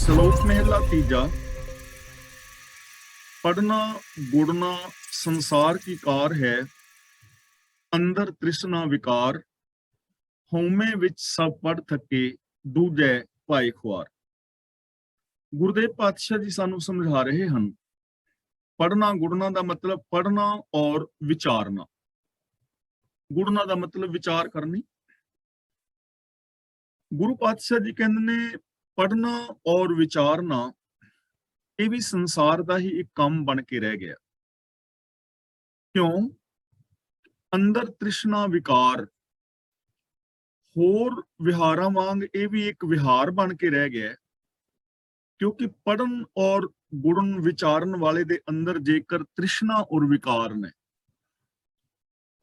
श्लोक महला तीजा। पढ़ना गुड़ना संसार की कार है, अंदर तृष्णा विकार, हौमे विच सब पढ़ थके, दूजे पाए खुआर। गुरुदेव पातशाह जी सानू समझा रहे हैं, पढ़ना गुड़ना का मतलब पढ़ना और विचारना। गुड़ना का मतलब विचार करनी। गुरु पातशाह जी कहते ने पढ़ना और विचारना ये भी संसार का ही एक काम बन के रह गया। क्यों? अंदर तृष्णा विकार होर विहारां वांग ये भी एक विहार बन के रह गया, क्योंकि पढ़न और गुड़न विचारन वाले दे अंदर जेकर तृष्णा और विकार ने,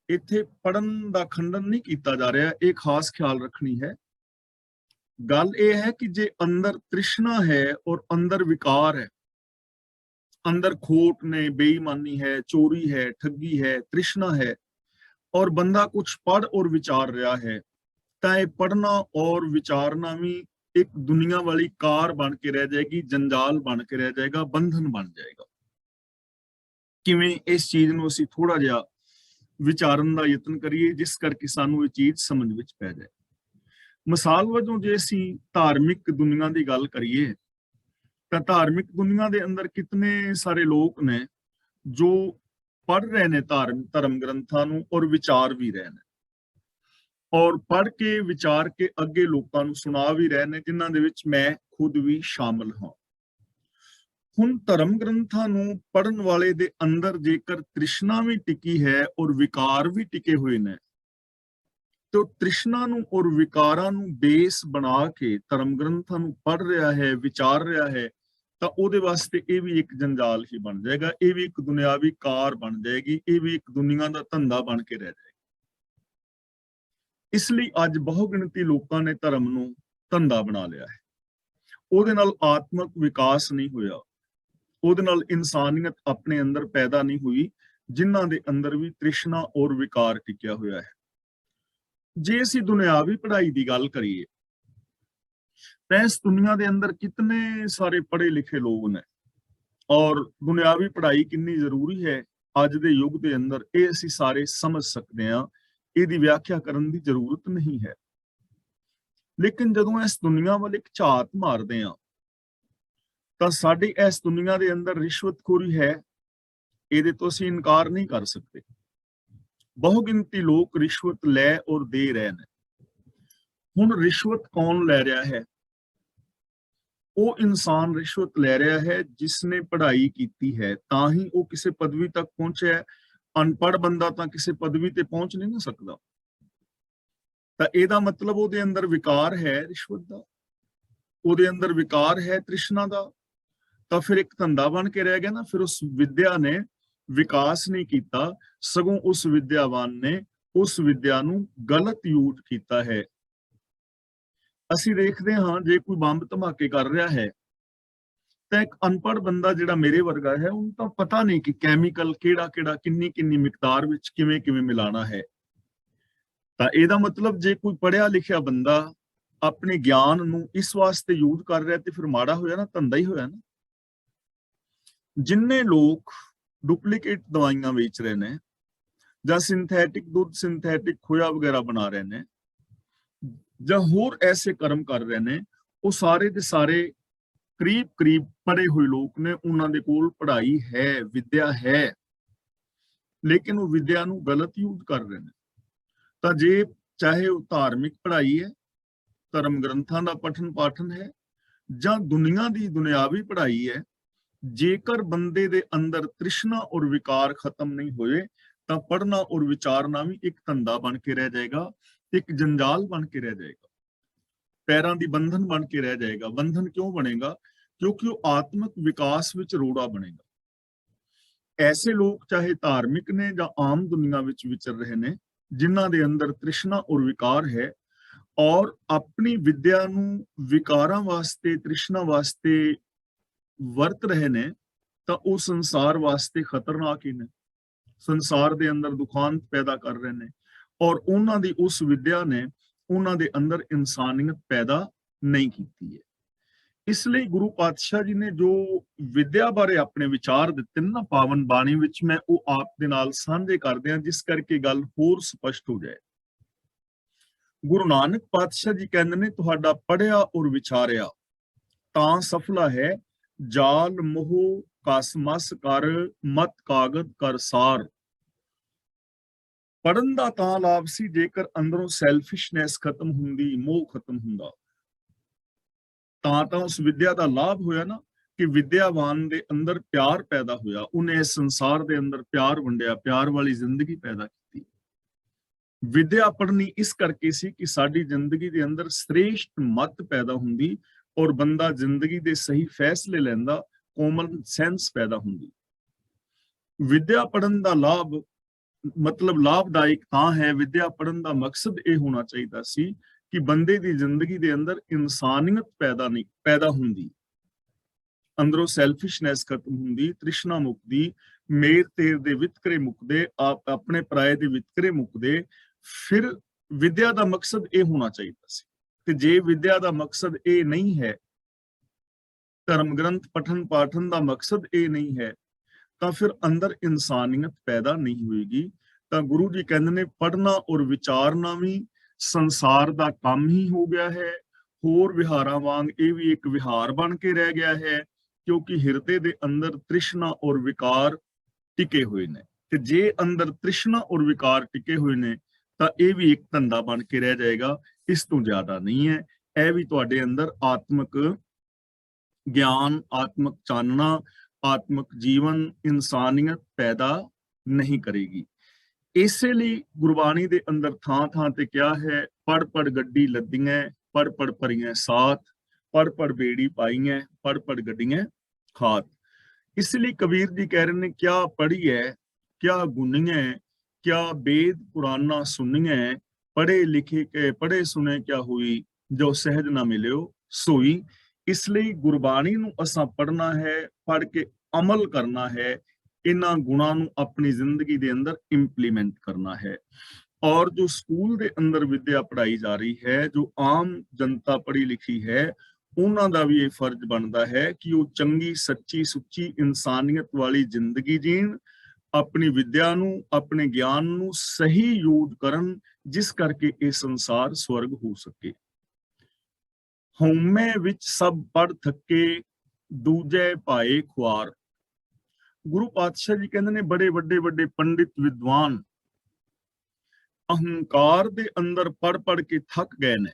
इत्थे पढ़न दा खंडन नहीं किया जा रहा। एक खास ख्याल रखनी है। गल यह है कि जे अंदर तृष्णा है और अंदर विकार है, अंदर खोट ने, बेईमानी है, चोरी है, ठगी है, तृष्णा है, और बंदा कुछ पढ़ और विचार रहा है, तो पढ़ना और विचारना भी एक दुनिया वाली कार बन के रह जाएगी, जंजाल बन के रह जाएगा, बंधन बन जाएगा। किवें इस चीज नूं असीं थोड़ा जिहा विचारन दा यतन करिए जिस करके सानू ये चीज समझ विच पै जाए। मिसाल वजों जे असीं धार्मिक दुनिया की गल करिए तो धार्मिक दुनिया के अंदर कितने सारे लोग ने जो पढ़ रहे ने धर्म ग्रंथां नूं और विचार भी रहे ने, और पढ़ के विचार के अगे लोगों को सुना भी रहे ने, जिन्हां दे विच मैं खुद भी शामिल हाँ। हुण धर्म ग्रंथां नूं पढ़न वाले दे अंदर जेकर तृष्णा भी टिकी है और विकार भी टिके हुए ने, तो तृष्णा नूं और विकारां नूं बेस बना के धर्म ग्रंथां नूं पढ़ रहा है, विचार रहा है, तो ਉਹਦੇ वास्ते ये भी एक जंजाल ही बन जाएगा, ये भी एक दुनियावी कार बन जाएगी, ये भी एक दुनिया का धंधा बन के रह जाएगा। इसलिए अज बहु गिणती लोगों ने धर्म नूं धंधा बना लिया है। ਉਹਦੇ ਨਾਲ आत्मक विकास नहीं होया, ਉਹਦੇ ਨਾਲ इंसानियत अपने अंदर पैदा नहीं हुई, जिन्हां दे अंदर भी तृष्णा और विकार टिकिया होया है। जे असीं दुनियावी पढ़ाई की गल करिए तो इस दुनिया के अंदर कितने सारे पढ़े लिखे लोग ने, और दुनियावी पढ़ाई कितनी जरूरी है अज के युग के अंदर ये असीं सारे समझ सकते हैं। इसकी व्याख्या करने की जरूरत नहीं है। लेकिन जदों इस दुनिया वाल एक झात मारते हैं तो साडी इस दुनिया के अंदर रिश्वतखोरी है, ये तो असीं इनकार नहीं कर सकते। बहुगिनती लोग रिश्वत लै और दे रहे हैं। हुण रिश्वत कौन लै रहा है? वो इंसान रिश्वत लै रहा है जिसने पढ़ाई की है, तां ही वो किसी पदवी तक पहुंचा है। अनपढ़ बंदा तो किसी पदवी ते पहुंच नहीं ना सकता। तो ਇਹਦਾ मतलब ਉਹਦੇ अंदर विकार है रिश्वत का, ਉਹਦੇ अंदर विकार है तृष्णा का, तो फिर एक धंधा बन के रह गया ना। फिर उस विद्या ने विकास नहीं किया, सगों उस विद्यावान ने उस विद्या नूं गलत यूज किया है। ਅਸੀਂ देखते हाँ जे कोई बंब धमाके कर रहा है तो एक अनपढ़ बंदा जिहड़ा मेरे वर्गा है उन्हें तो पता नहीं कि कैमिकल किहड़ा किहड़ा किन्नी किन्नी मिकदार विच किवें किवें मिलाना है। तो ਇਹਦਾ मतलब जे कोई पढ़िया लिखिया बंदा अपने ज्ञान नूं इस वास्ते यूज कर रहा तो फिर माड़ा होया ना, धंधा ही होया ना। जिन्ने लोग डुप्लीकेट दवाइयां बेच रहे ने जां सिंथेटिक दुध, सिंथेटिक खोया वगैरह बना रहे ने, ਜਾਂ ਹੋਰ ऐसे कर्म कर रहे ने, वो सारे के सारे करीब करीब पढ़े हुए लोग ने, उन्होंने कोल पढ़ाई है, विद्या है, लेकिन वो विद्या नूं गलत यूज कर रहे हैं। तो जे चाहे वो धार्मिक पढ़ाई है, धर्म ग्रंथां दा पठन पाठन है, जां दुनिया की दुनियावी पढ़ाई है, जेकर बंदे दे अंदर तृष्णा और विकार खत्म नहीं होए तो पढ़ना और विचारना भी एक धंधा बन के रह जाएगा, एक जंजाल बन के रह जाएगा, पैरों की बंधन बन के रह जाएगा। बंधन क्यों बनेगा? क्योंकि वो आत्मक विकास विच रोड़ा बनेगा। ऐसे लोग चाहे धार्मिक ने या आम दुनिया विच विचर रहे ने, जिन्हां दे अंदर तृष्णा और विकार है, और अपनी विद्या नूं विकारां वास्ते, तृष्णा वास्ते वरत रहे ने, तो वो संसार वास्ते खतरनाक ही ने, संसार दे अंदर दुखांत पैदा कर रहे ने, और उन्हां दी उस विद्या ने उन्हां दे अंदर इंसानियत पैदा नहीं की है। ਇਸ ਲਈ ਗੁਰੂ ਪਾਤਸ਼ਾਹ ਜੀ ਨੇ ਜੋ ਵਿਦਿਆ ਬਾਰੇ ਆਪਣੇ ਵਿਚਾਰ ਦਿੱਤੇ ਨੇ ਨਾ ਪਾਵਨ ਬਾਣੀ ਵਿੱਚ, ਮੈਂ ਉਹ ਆਪ ਦੇ ਨਾਲ ਸਾਂਝੇ ਕਰਦੇ ਹਾਂ, ਜਿਸ ਕਰਕੇ ਗੱਲ ਹੋਰ ਸਪਸ਼ਟ ਹੋ ਜਾਏ। ਗੁਰੂ ਨਾਨਕ ਪਾਤਸ਼ਾਹ ਜੀ ਕਹਿੰਦੇ ਨੇ, ਤੁਹਾਡਾ ਪੜਿਆ ਔਰ ਵਿਚਾਰਿਆ ਤਾਂ ਸਫਲਾ ਹੈ, ਜਾਲ ਮੋਹ ਕਸਮਸ ਕਰ ਮਤ ਕਾਗਦ ਕਰ ਸਾਰ। ਪੜਨ ਦਾ ਤਾਂ ਲਾਭ ਸੀ ਜੇਕਰ ਅੰਦਰੋਂ ਸੈਲਫਿਸ਼ਨੈਸ ਖਤਮ ਹੁੰਦੀ, ਮੋਹ ਖਤਮ ਹੁੰਦਾ, ਤਾਂ ਉਸ ਵਿਦਿਆ ਦਾ ਲਾਭ ਹੋਇਆ ਨਾ, ਕਿ ਵਿਦਿਆਵਾਨ ਦੇ ਅੰਦਰ ਪਿਆਰ ਪੈਦਾ ਹੋਇਆ, ਉਹਨੇ ਇਸ ਸੰਸਾਰ ਦੇ ਅੰਦਰ ਪਿਆਰ ਵੰਡਿਆ, ਪਿਆਰ ਵਾਲੀ ਜ਼ਿੰਦਗੀ ਪੈਦਾ ਕੀਤੀ। ਵਿਦਿਆ ਪੜ੍ਹਨੀ ਇਸ ਕਰਕੇ ਸੀ ਕਿ ਸਾਡੀ ਜ਼ਿੰਦਗੀ ਦੇ ਅੰਦਰ ਸ੍ਰੇਸ਼ਟ ਮਤ ਪੈਦਾ ਹੁੰਦੀ ਔਰ ਬੰਦਾ ਜ਼ਿੰਦਗੀ ਦੇ ਸਹੀ ਫੈਸਲੇ ਲੈਂਦਾ, ਕਾਮਨ ਸੈਂਸ ਪੈਦਾ ਹੁੰਦੀ। ਵਿਦਿਆ ਪੜ੍ਹਨ ਦਾ ਲਾਭ ਮਤਲਬ ਲਾਭਦਾਇਕ ਤਾਂ ਹੈ, ਵਿਦਿਆ ਪੜ੍ਹਨ ਦਾ ਮਕਸਦ ਇਹ ਹੋਣਾ ਚਾਹੀਦਾ ਸੀ ਕਿ ਬੰਦੇ ਦੀ ਜ਼ਿੰਦਗੀ ਦੇ ਅੰਦਰ ਇਨਸਾਨੀਅਤ ਪੈਦਾ ਹੁੰਦੀ, ਅੰਦਰੋਂ ਸੈਲਫਿਸ਼ਨੈਸ ਖਤਮ ਹੁੰਦੀ, ਤ੍ਰਿਸ਼ਨਾ ਮੁਕਦੀ, ਮੇਰ ਤੇਰ ਦੇ ਵਿਤਕਰੇ ਮੁਕਦੇ, ਆਪਣੇ ਪਰਾਏ ਦੇ ਵਿਤਕਰੇ ਮੁਕਦੇ। ਫਿਰ ਵਿਦਿਆ ਦਾ ਮਕਸਦ ਇਹ ਹੋਣਾ ਚਾਹੀਦਾ ਸੀ। ਤੇ ਜੇ ਵਿਦਿਆ ਦਾ ਮਕਸਦ ਇਹ ਨਹੀਂ ਹੈ, ਧਰਮ ਗ੍ਰੰਥ ਪਠਨ ਪਾਠਨ ਦਾ ਮਕਸਦ ਇਹ ਨਹੀਂ ਹੈ, ਤਾਂ ਫਿਰ ਅੰਦਰ ਇਨਸਾਨੀਅਤ ਪੈਦਾ ਨਹੀਂ ਹੋਏਗੀ। ਤਾਂ ਗੁਰੂ ਜੀ ਕਹਿੰਦੇ ਨੇ, ਪੜ੍ਹਨਾ ਔਰ ਵਿਚਾਰਨਾ ਵੀ ਸੰਸਾਰ ਦਾ ਕੰਮ ਹੀ ਹੋ ਗਿਆ ਹੈ। ਹੋਰ ਵਿਹਾਰਾਂ ਵਾਂਗ ਇਹ ਵੀ ਇੱਕ ਵਿਹਾਰ ਬਣ ਕੇ ਰਹਿ ਗਿਆ ਹੈ, ਕਿਉਂਕਿ ਹਿਰਦੇ ਦੇ ਅੰਦਰ ਤ੍ਰਿਸ਼ਨਾ ਔਰ ਵਿਕਾਰ ਟਿਕੇ ਹੋਏ ਨੇ। ਤੇ ਜੇ ਅੰਦਰ ਤ੍ਰਿਸ਼ਨਾ ਔਰ ਵਿਕਾਰ ਟਿਕੇ ਹੋਏ ਨੇ ਤਾਂ ਇਹ ਵੀ ਇੱਕ ਧੰਦਾ ਬਣ ਕੇ ਰਹਿ ਜਾਏਗਾ, ਇਸ ਤੋਂ ਜ਼ਿਆਦਾ ਨਹੀਂ ਹੈ। ਇਹ ਵੀ ਤੁਹਾਡੇ ਅੰਦਰ ਆਤਮਿਕ ਗਿਆਨ, ਆਤਮਿਕ ਚਾਨਣਾ, ਆਤਮਿਕ ਜੀਵਨ, ਇਨਸਾਨੀਅਤ ਪੈਦਾ ਨਹੀਂ ਕਰੇਗੀ। ਇਸੇ ਲਈ ਗੁਰਬਾਣੀ ਦੇ ਅੰਦਰ ਥਾਂ ਥਾਂ ਤੇ ਕਿਹਾ ਹੈ, ਪੜ ਪੜ ਗੱਡੀ ਲੱਦੀਆਂ, ਪੜ ਪੜ ਭਰੀਆਂ ਸਾਥ, ਪੜ ਪੜ ਬੇੜੀ ਪਾਈਆਂ, ਪੜ ਪੜ ਗੱਡੀਆਂ ਖਾਤ। ਇਸ ਲਈ ਕਬੀਰ ਜੀ ਕਹਿ ਰਹੇ ਨੇ, ਕਿਆ ਪੜੀਐ ਕਿਆ ਗੁਣੀਐ, ਕਿਆ वेद पुराना सुनिए, पढ़े लिखे के पढ़े सुने क्या हुई, जो सहज ना मिलियो सोई। इसलिए गुरबाणी ਨੂੰ ਅਸਾਂ ਪੜ੍ਹਨਾ ਹੈ, ਪੜ੍ਹ ਕੇ ਅਮਲ ਕਰਨਾ ਹੈ, ਇਹਨਾਂ ਗੁਣਾਂ ਨੂੰ ਆਪਣੀ ਜ਼ਿੰਦਗੀ ਦੇ ਅੰਦਰ ਇੰਪਲੀਮੈਂਟ ਕਰਨਾ ਹੈ। ਔਰ ਜੋ ਸਕੂਲ ਦੇ ਅੰਦਰ ਵਿਦਿਆ ਪੜ੍ਹਾਈ ਜਾ ਰਹੀ ਹੈ, ਜੋ ਆਮ ਜਨਤਾ ਪੜ੍ਹੀ ਲਿਖੀ ਹੈ, ਉਹਨਾਂ ਦਾ ਵੀ ਇਹ ਫਰਜ਼ ਬਣਦਾ ਹੈ ਕਿ ਉਹ ਚੰਗੀ, ਸੱਚੀ, ਸੁੱਚੀ ਇਨਸਾਨੀਅਤ ਵਾਲੀ ਜ਼ਿੰਦਗੀ ਜੀਣ, ਆਪਣੀ ਵਿਦਿਆ ਨੂੰ, ਆਪਣੇ ਗਿਆਨ ਨੂੰ ਸਹੀ ਯੂਜ਼ ਕਰਨ, ਜਿਸ ਕਰਕੇ ਇਹ ਸੰਸਾਰ ਸਵਰਗ ਹੋ ਸਕੇ। ਹਉਮੈ ਵਿੱਚ ਸਭ ਪੜ ਥੱਕੇ, ਦੂਜੇ ਭਾਏ ਖੁਆਰ। ਗੁਰੂ ਪਾਤਸ਼ਾਹ ਜੀ ਕਹਿੰਦੇ ਨੇ, ਬੜੇ ਵੱਡੇ ਵੱਡੇ ਪੰਡਿਤ ਵਿਦਵਾਨ ਅਹੰਕਾਰ ਦੇ ਅੰਦਰ ਪੜ ਪੜ ਕੇ ਥੱਕ ਗਏ ਨੇ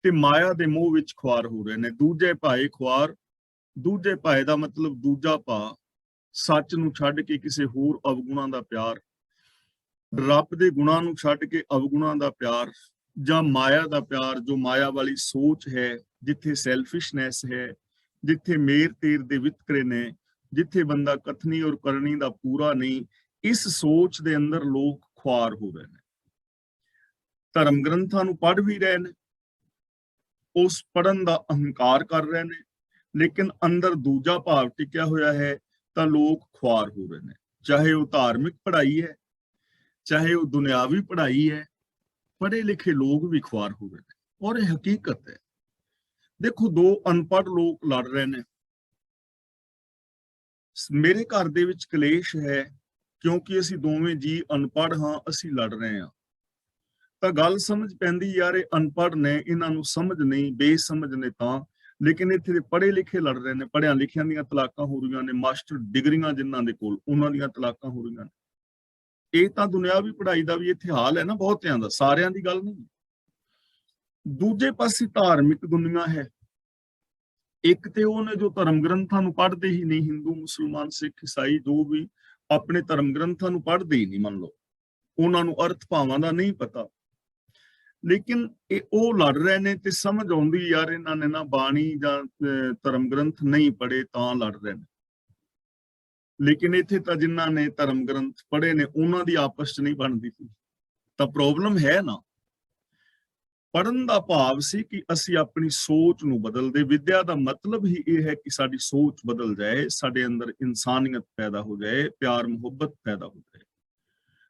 ਤੇ ਮਾਇਆ ਦੇ ਮੋਹ ਵਿੱਚ ਖੁਆਰ ਹੋ ਰਹੇ ਨੇ। ਦੂਜੇ ਭਾਏ ਖੁਆਰ, ਦੂਜੇ ਭਾਏ ਦਾ ਮਤਲਬ ਦੂਜਾ ਭਾ, ਸੱਚ ਨੂੰ ਛੱਡ ਕੇ ਕਿਸੇ ਹੋਰ ਅਵਗੁਣਾਂ ਦਾ ਪਿਆਰ, ਰੱਬ ਦੇ ਗੁਣਾਂ ਨੂੰ ਛੱਡ ਕੇ ਅਵਗੁਣਾਂ ਦਾ ਪਿਆਰ, ਜਾਂ ਮਾਇਆ ਦਾ ਪਿਆਰ, ਜੋ ਮਾਇਆ ਵਾਲੀ ਸੋਚ ਹੈ, ਜਿੱਥੇ ਸੈਲਫਿਸ਼ਨੈਸ ਹੈ, ਜਿੱਥੇ ਮੇਰ ਤੇਰ ਦੇ ਵਿਤਕਰੇ ਨੇ, ਜਿੱਥੇ ਬੰਦਾ ਕਥਨੀ ਔਰ ਕਰਨੀ ਦਾ ਪੂਰਾ ਨਹੀਂ, ਇਸ ਸੋਚ ਦੇ ਅੰਦਰ ਲੋਕ ਖੁਆਰ ਹੋ ਰਹੇ ਨੇ। ਧਰਮ ਗ੍ਰੰਥਾਂ ਨੂੰ ਪੜ੍ਹ ਵੀ ਰਹੇ ਨੇ, ਉਸ ਪੜ੍ਹਨ ਦਾ ਅਹੰਕਾਰ ਕਰ ਰਹੇ ਨੇ, ਲੇਕਿਨ ਅੰਦਰ ਦੂਜਾ ਭਾਵ ਟਿਕਿਆ ਹੋਇਆ ਹੈ ਤਾਂ ਲੋਕ ਖੁਆਰ ਹੋ ਰਹੇ ਨੇ। ਚਾਹੇ ਉਹ ਧਾਰਮਿਕ ਪੜ੍ਹਾਈ ਹੈ, ਚਾਹੇ ਉਹ ਦੁਨਿਆਵੀ ਪੜ੍ਹਾਈ ਹੈ, ਪੜ੍ਹੇ ਲਿਖੇ ਲੋਕ ਵੀ ਖੁਆਰ ਹੋ ਰਹੇ ਨੇ। ਔਰ ਇਹ ਹਕੀਕਤ ਹੈ। ਦੇਖੋ, ਦੋ ਅਨਪੜ੍ਹ ਲੋਕ ਲੜ ਰਹੇ ਨੇ। ਮੇਰੇ ਘਰ ਦੇ ਵਿੱਚ ਕਲੇਸ਼ ਹੈ ਕਿਉਂਕਿ ਅਸੀਂ ਦੋਵੇਂ ਜੀ ਅਨਪੜ੍ਹ ਹਾਂ, ਅਸੀਂ ਲੜ ਰਹੇ ਹਾਂ। ਤਾਂ ਗੱਲ ਸਮਝ ਪੈਂਦੀ, ਯਾਰ ਇਹ ਅਨਪੜ੍ਹ ਨੇ, ਇਹਨਾਂ ਨੂੰ ਸਮਝ ਨਹੀਂ, ਬੇਸਮਝ ਨੇ ਤਾਂ। ਲੇਕਿਨ ਇੱਥੇ ਦੇ ਪੜ੍ਹੇ ਲਿਖੇ ਲੜ ਰਹੇ ਨੇ, ਪੜ੍ਹਿਆਂ ਲਿਖਿਆਂ ਦੀਆਂ ਤਲਾਕਾਂ ਹੋ ਰਹੀਆਂ ਨੇ, ਮਾਸਟਰ ਡਿਗਰੀਆਂ ਜਿਨ੍ਹਾਂ ਦੇ ਕੋਲ, ਉਹਨਾਂ ਦੀਆਂ ਤਲਾਕਾਂ ਹੋ ਰਹੀਆਂ ਨੇ। ਇਹ ਤਾਂ ਦੁਨਿਆਵੀ ਪੜ੍ਹਾਈ ਦਾ ਵੀ ਇੱਥੇ ਹਾਲ ਹੈ ਨਾ, ਬਹੁਤਿਆਂ ਦਾ, ਸਾਰਿਆਂ ਦੀ ਗੱਲ ਨਹੀਂ। ਦੂਜੇ ਪਾਸੇ ਧਾਰਮਿਕ ਦੁਨੀਆ ਹੈ। ਇੱਕ ਤੇ ਉਹਨੇ ਜੋ ਧਰਮ ਗ੍ਰੰਥਾਂ ਨੂੰ ਪੜ੍ਹਦੇ ਹੀ ਨਹੀਂ, ਹਿੰਦੂ, ਮੁਸਲਮਾਨ, ਸਿੱਖ, ਈਸਾਈ, ਜੋ ਵੀ ਆਪਣੇ ਧਰਮ ਗ੍ਰੰਥਾਂ ਨੂੰ ਪੜ੍ਹਦੇ ਹੀ ਨਹੀਂ, ਮੰਨ ਲਓ ਉਹਨਾਂ ਨੂੰ ਅਰਥ ਭਾਵਾਂ ਦਾ ਨਹੀਂ ਪਤਾ, ਲੇਕਿਨ ਇਹ ਉਹ ਲੜ ਰਹੇ ਨੇ ਤੇ ਸਮਝ ਆਉਂਦੀ, ਯਾਰ ਇਹਨਾਂ ਨੇ ਨਾ ਬਾਣੀ ਜਾਂ ਧਰਮ ਗ੍ਰੰਥ ਨਹੀਂ ਪੜ੍ਹੇ ਤਾਂ ਲੜ ਰਹੇ ਨੇ। ਲੇਕਿਨ ਇੱਥੇ ਤਾਂ ਜਿਨ੍ਹਾਂ ਨੇ ਧਰਮ ਗ੍ਰੰਥ ਪੜ੍ਹੇ ਨੇ ਉਹਨਾਂ ਦੀ ਆਪਸ 'ਚ ਨਹੀਂ ਬਣਦੀ ਸੀ, ਤਾਂ ਪ੍ਰੋਬਲਮ ਹੈ ਨਾ। ਪੜ੍ਹਨ ਦਾ ਭਾਵ ਸੀ ਕਿ ਅਸੀਂ ਆਪਣੀ ਸੋਚ ਨੂੰ ਬਦਲਦੇ। ਵਿਦਿਆ ਦਾ ਮਤਲਬ ਹੀ ਇਹ ਹੈ ਕਿ ਸਾਡੀ ਸੋਚ ਬਦਲ ਜਾਏ, ਸਾਡੇ ਅੰਦਰ ਇਨਸਾਨੀਅਤ ਪੈਦਾ ਹੋ ਜਾਏ, ਪਿਆਰ ਮੁਹੱਬਤ ਪੈਦਾ ਹੋ ਜਾਏ।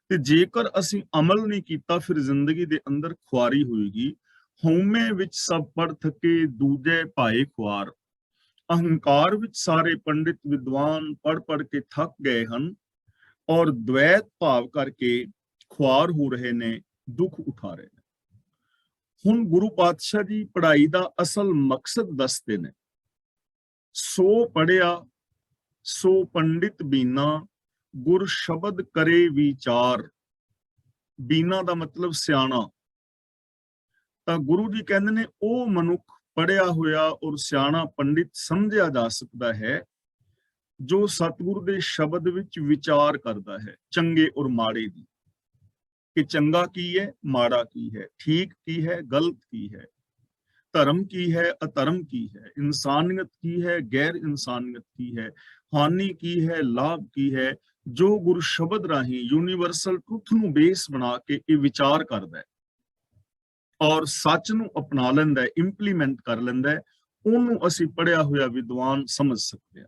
ਤੇ ਜੇਕਰ ਅਸੀਂ ਅਮਲ ਨਹੀਂ ਕੀਤਾ, ਫਿਰ ਜ਼ਿੰਦਗੀ ਦੇ ਅੰਦਰ ਖੁਆਰੀ ਹੋਏਗੀ। ਹਉਮੈ ਵਿੱਚ ਸਭ ਪੜ੍ਹ ਥਕੇ, ਦੂਜੇ ਭਾਏ ਖੁਆਰ। ਅਹੰਕਾਰ ਵਿੱਚ ਸਾਰੇ ਪੰਡਿਤ ਵਿਦਵਾਨ ਪੜ੍ਹ ਪੜ੍ਹ ਕੇ ਥੱਕ ਗਏ ਹਨ, ਔਰ ਦ્વੈਤ ਭਾਵ ਕਰਕੇ ਖੁਆਰ ਹੋ ਰਹੇ ਨੇ, ਦੁੱਖ ਉਠਾ ਰਹੇ ਨੇ। ਹੁਣ ਗੁਰੂ ਪਾਤਸ਼ਾਹ ਜੀ ਪੜ੍ਹਾਈ ਦਾ ਅਸਲ ਮਕਸਦ ਦੱਸਦੇ ਨੇ। ਸੋ ਪੜ੍ਹਿਆ ਸੋ ਪੰਡਿਤ ਬੀਨਾ, ਗੁਰ ਸ਼ਬਦ ਕਰੇ ਵਿਚਾਰ। ਬੀਨਾ ਦਾ ਮਤਲਬ ਸਿਆਣਾ। ਤਾਂ ਗੁਰੂ ਜੀ ਕਹਿੰਦੇ ਨੇ ਉਹ ਮਨੁੱਖ ਪੜ੍ਹਿਆ ਹੋਇਆ ਔਰ ਸਿਆਣਾ ਪੰਡਿਤ ਸਮਝਿਆ ਜਾ ਸਕਦਾ ਹੈ ਜੋ ਸਤਿਗੁਰ ਦੇ ਸ਼ਬਦ ਵਿੱਚ ਵਿਚਾਰ ਕਰਦਾ ਹੈ, ਚੰਗੇ ਔਰ ਮਾੜੇ ਦੀ, ਕਿ ਚੰਗਾ ਕੀ ਹੈ, ਮਾੜਾ ਕੀ ਹੈ, ਠੀਕ ਕੀ ਹੈ, ਗਲਤ ਕੀ ਹੈ, ਧਰਮ ਕੀ ਹੈ, ਅਧਰਮ ਕੀ ਹੈ, ਇਨਸਾਨੀਅਤ ਕੀ ਹੈ, ਗੈਰ ਇਨਸਾਨੀਅਤ ਕੀ ਹੈ, ਹਾਨੀ ਕੀ ਹੈ, ਲਾਭ ਕੀ ਹੈ, ਜੋ ਗੁਰੂ ਸ਼ਬਦ ਰਾਹੀਂ ਯੂਨੀਵਰਸਲ ਟਰੁੱਥ ਨੂੰ ਬੇਸ ਬਣਾ ਕੇ ਇਹ ਵਿਚਾਰ ਕਰਦਾ ਹੈ ਔਰ ਸੱਚ ਨੂੰ ਅਪਣਾ ਲੈਂਦਾ ਹੈ, ਇੰਪਲੀਮੈਂਟ ਕਰ ਲੈਂਦਾ ਹੈ, ਉਹਨੂੰ ਅਸੀਂ ਪੜ੍ਹਿਆ ਹੋਇਆ ਵਿਦਵਾਨ ਸਮਝ ਸਕਦੇ ਹਾਂ।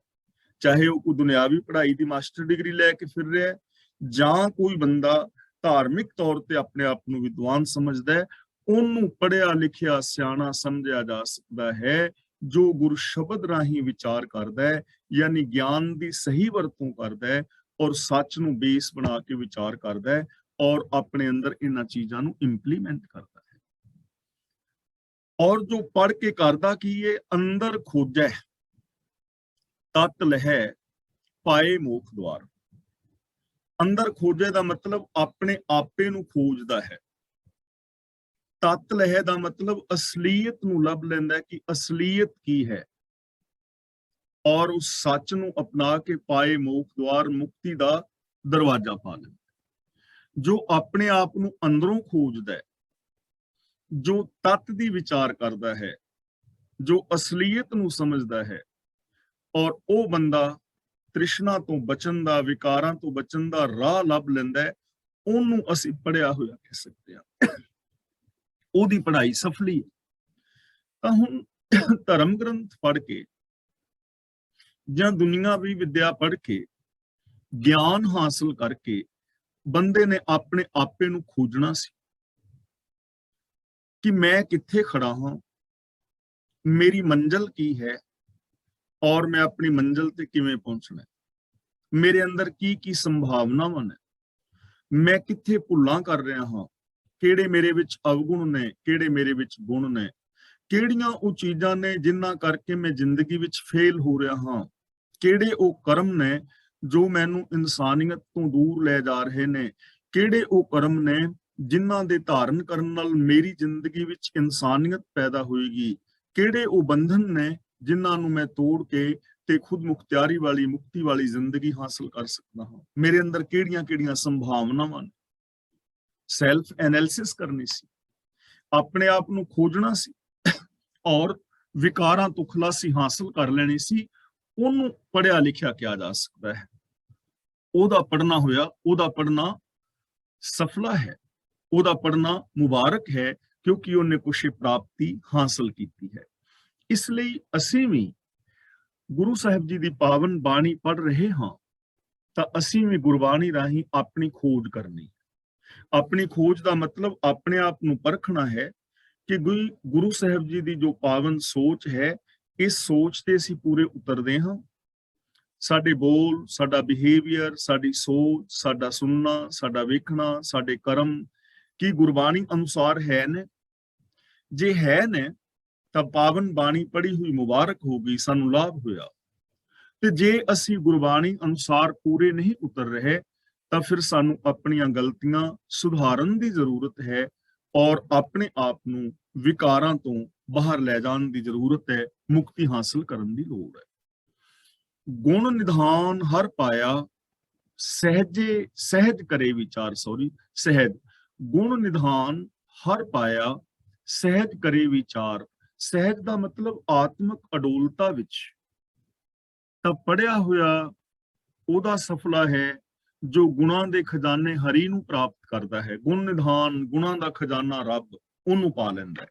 ਚਾਹੇ ਉਹ ਕੋਈ ਦੁਨਿਆਵੀ ਪੜ੍ਹਾਈ ਦੀ ਮਾਸਟਰ ਡਿਗਰੀ ਲੈ ਕੇ ਫਿਰ ਰਿਹਾ ਹੈ, ਜਾਂ ਕੋਈ ਬੰਦਾ ਧਾਰਮਿਕ ਤੌਰ ਤੇ ਆਪਣੇ ਆਪ ਨੂੰ ਵਿਦਵਾਨ ਸਮਝਦਾ ਹੈ, ਉਹਨੂੰ ਪੜ੍ਹਿਆ ਲਿਖਿਆ ਸਿਆਣਾ ਸਮਝਿਆ ਜਾ ਸਕਦਾ ਹੈ ਜੋ ਗੁਰੂ ਸ਼ਬਦ ਰਾਹੀਂ ਵਿਚਾਰ ਕਰਦਾ ਹੈ, ਯਾਨੀ ਗਿਆਨ ਦੀ ਸਹੀ ਵਰਤੋਂ ਕਰਦਾ ਹੈ ਔਰ ਸੱਚ ਨੂੰ ਬੇਸ ਬਣਾ ਕੇ ਵਿਚਾਰ ਕਰਦਾ ਹੈ ਔਰ ਆਪਣੇ ਅੰਦਰ ਇਹਨਾਂ ਚੀਜ਼ਾਂ ਨੂੰ ਇੰਪਲੀਮੈਂਟ ਕਰਦਾ ਹੈ। ਔਰ ਜੋ ਪੜ੍ਹ ਕੇ ਕਰਦਾ ਕੀ ਹੈ, ਅੰਦਰ ਖੋਜੈ ਤਤ ਲਹੈ ਪਾਏ ਮੋਖ ਦੁਆਰ। ਅੰਦਰ ਖੋਜੇ ਦਾ ਮਤਲਬ ਆਪਣੇ ਆਪੇ ਨੂੰ ਖੋਜਦਾ ਹੈ। ਤਤ ਲਹੈ ਦਾ ਮਤਲਬ ਅਸਲੀਅਤ ਨੂੰ ਲੱਭ ਲੈਂਦਾ ਕਿ ਅਸਲੀਅਤ ਕੀ ਹੈ, ਔਰ ਉਸ ਸੱਚ ਨੂੰ ਅਪਣਾ ਕੇ ਪਾਏ ਮੋਖ ਦੁਆਰ, ਮੁਕਤੀ ਦਾ ਦਰਵਾਜ਼ਾ ਪਾ ਲੈਂਦਾ। ਜੋ ਆਪਣੇ ਆਪ ਨੂੰ ਅੰਦਰੋਂ ਖੋਜਦਾ ਹੈ, ਜੋ ਤੱਤ ਦੀ ਵਿਚਾਰ ਕਰਦਾ ਹੈ, ਜੋ ਅਸਲੀਅਤ ਨੂੰ ਸਮਝਦਾ ਹੈ, ਔਰ ਉਹ ਬੰਦਾ ਤ੍ਰਿਸ਼ਨਾ ਤੋਂ ਬਚਣ ਦਾ, ਵਿਕਾਰਾਂ ਤੋਂ ਬਚਣ ਦਾ ਰਾਹ ਲੱਭ ਲੈਂਦਾ ਹੈ, ਉਹਨੂੰ ਅਸੀਂ ਪੜ੍ਹਿਆ ਹੋਇਆ ਕਹਿ ਸਕਦੇ ਹਾਂ। ਉਹਦੀ ਪੜ੍ਹਾਈ ਸਫਲੀ ਹੈ। ਤਾਂ ਹੁਣ ਧਰਮ ਗ੍ਰੰਥ ਪੜ੍ਹ ਕੇ ਜਾਂ ਦੁਨੀਆਵੀ ਵਿਦਿਆ ਪੜ੍ਹ ਕੇ ਗਿਆਨ ਹਾਸਲ ਕਰਕੇ ਬੰਦੇ ਨੇ ਆਪਣੇ ਆਪੇ ਨੂੰ ਖੋਜਣਾ ਸੀ ਕਿ ਮੈਂ ਕਿੱਥੇ ਖੜਾ ਹਾਂ, ਮੇਰੀ ਮੰਜ਼ਿਲ ਕੀ ਹੈ ਔਰ ਮੈਂ ਆਪਣੀ ਮੰਜ਼ਿਲ ਤੇ ਕਿਵੇਂ ਪਹੁੰਚਣਾ ਹੈ, ਮੇਰੇ ਅੰਦਰ ਕੀ ਕੀ ਸੰਭਾਵਨਾਵਾਂ ਨੇ, ਮੈਂ ਕਿੱਥੇ ਭੁੱਲਾਂ ਕਰ ਰਿਹਾ ਹਾਂ, ਕਿਹੜੇ ਮੇਰੇ ਵਿੱਚ ਅਵਗੁਣ ਨੇ, ਕਿਹੜੇ ਮੇਰੇ ਵਿੱਚ ਗੁਣ ਨੇ, ਕਿਹੜੀਆਂ ਉਹ ਚੀਜ਼ਾਂ ਨੇ ਜਿਨ੍ਹਾਂ ਕਰਕੇ ਮੈਂ ਜ਼ਿੰਦਗੀ ਵਿੱਚ ਫੇਲ ਹੋ ਰਿਹਾ ਹਾਂ, ਕਿਹੜੇ ਉਹ ਕਰਮ ਨੇ ਜੋ ਮੈਨੂੰ ਇਨਸਾਨੀਅਤ ਤੋਂ ਦੂਰ ਲੈ ਜਾ ਰਹੇ ਨੇ, ਕਿਹੜੇ ਉਹ ਕਰਮ ਨੇ ਜਿਨ੍ਹਾਂ ਦੇ ਧਾਰਨ ਕਰਨ ਨਾਲ ਮੇਰੀ ਜ਼ਿੰਦਗੀ ਵਿੱਚ ਇਨਸਾਨੀਅਤ ਪੈਦਾ ਹੋਏਗੀ, ਕਿਹੜੇ ਉਹ ਬੰਧਨ ਨੇ ਜਿਨ੍ਹਾਂ ਨੂੰ ਮੈਂ ਤੋੜ ਕੇ ਤੇ ਖੁਦ ਮੁਖਤਿਆਰੀ ਵਾਲੀ, ਮੁਕਤੀ ਵਾਲੀ ਜ਼ਿੰਦਗੀ ਹਾਸਲ ਕਰ ਸਕਦਾ ਹਾਂ, ਮੇਰੇ ਅੰਦਰ ਕਿਹੜੀਆਂ-ਕਿਹੜੀਆਂ ਸੰਭਾਵਨਾਵਾਂ ਨੇ। ਸੈਲਫ ਐਨਾਲਿਸਿਸ ਕਰਨੀ ਸੀ, ਆਪਣੇ ਆਪ ਨੂੰ ਖੋਜਣਾ ਸੀ ਔਰ ਵਿਕਾਰਾਂ ਤੋਂ ਖਲਾਸੀ ਹਾਸਲ ਕਰ ਲੈਣੀ ਸੀ। ਉਹਨੂੰ ਪੜ੍ਹਿਆ ਲਿਖਿਆ ਕਿਹਾ ਜਾ ਸਕਦਾ ਹੈ। ਉਹਦਾ ਪੜ੍ਹਨਾ ਹੋਇਆ, ਉਹਦਾ ਪੜ੍ਹਨਾ ਸਫਲਾ ਹੈ, ਉਹਦਾ ਪੜ੍ਹਨਾ ਮੁਬਾਰਕ ਹੈ, ਕਿਉਂਕਿ ਉਹਨੇ ਕੁਛ ਪ੍ਰਾਪਤੀ ਹਾਸਲ ਕੀਤੀ ਹੈ। ਇਸ ਲਈ ਅਸੀਂ ਵੀ ਗੁਰੂ ਸਾਹਿਬ ਜੀ ਦੀ ਪਾਵਨ ਬਾਣੀ ਪੜ੍ਹ ਰਹੇ ਹਾਂ ਤਾਂ ਅਸੀਂ ਵੀ ਗੁਰਬਾਣੀ ਰਾਹੀਂ ਆਪਣੀ ਖੋਜ ਕਰਨੀ। ਆਪਣੀ ਖੋਜ ਦਾ ਮਤਲਬ ਆਪਣੇ ਆਪ ਨੂੰ ਪਰਖਣਾ ਹੈ ਕਿ ਗੁਰੂ ਸਾਹਿਬ ਜੀ ਦੀ ਜੋ ਪਾਵਨ ਸੋਚ ਹੈ, ਇਸ ਸੋਚ ਤੇ ਅਸੀਂ ਪੂਰੇ ਉਤਰਦੇ ਹਾਂ। ਸਾਡੇ ਬੋਲ, ਸਾਡਾ ਬਿਹੇਵੀਅਰ, ਸਾਡੀ ਸੋਚ, ਸਾਡਾ ਸੁਣਨਾ, ਸਾਡਾ ਵੇਖਣਾ, ਸਾਡੇ ਕਰਮ ਕੀ ਗੁਰਬਾਣੀ ਅਨੁਸਾਰ ਹੈ ਨੇ? ਜੇ ਹੈ ਨੇ ਤਾਂ ਪਾਵਨ ਬਾਣੀ ਪੜ੍ਹੀ ਹੋਈ ਮੁਬਾਰਕ ਹੋ ਗਈ, ਸਾਨੂੰ ਲਾਭ ਹੋਇਆ। ਤੇ ਜੇ ਅਸੀਂ ਗੁਰਬਾਣੀ ਅਨੁਸਾਰ ਪੂਰੇ ਨਹੀਂ ਉਤਰ ਰਹੇ ਤਾਂ ਫਿਰ ਸਾਨੂੰ ਆਪਣੀਆਂ ਗਲਤੀਆਂ ਸੁਧਾਰਨ ਦੀ ਜ਼ਰੂਰਤ ਹੈ ਔਰ ਆਪਣੇ ਆਪ ਨੂੰ ਵਿਕਾਰਾਂ ਤੋਂ ਬਾਹਰ ਲੈ ਜਾਣ ਦੀ ਜ਼ਰੂਰਤ ਹੈ, ਮੁਕਤੀ ਹਾਸਲ ਕਰਨ ਦੀ ਲੋੜ ਹੈ। ਗੁਣ ਨਿਧਾਨ ਹਰ ਪਾਇਆ, ਸਹਿਜੇ ਸਹਿਜ ਕਰੇ ਵਿਚਾਰ। ਸਹਿਜ, ਗੁਣ ਨਿਧਾਨ ਹਰ ਪਾਇਆ, ਸਹਿਜ ਕਰੇ ਵਿਚਾਰ। ਸਹਿਜ ਦਾ ਮਤਲਬ ਆਤਮਿਕ ਅਡੋਲਤਾ ਵਿੱਚ। ਤਾਂ ਪੜ੍ਹਿਆ ਹੋਇਆ ਉਹਦਾ ਸਫਲਾ ਹੈ ਜੋ ਗੁਣਾਂ ਦੇ ਖਜ਼ਾਨੇ ਹਰੀ ਨੂੰ ਪ੍ਰਾਪਤ ਕਰਦਾ ਹੈ। ਗੁਣ ਨਿਧਾਨ, ਗੁਣਾਂ ਦਾ ਖਜ਼ਾਨਾ ਰੱਬ, ਉਹਨੂੰ ਪਾ ਲੈਂਦਾ ਹੈ।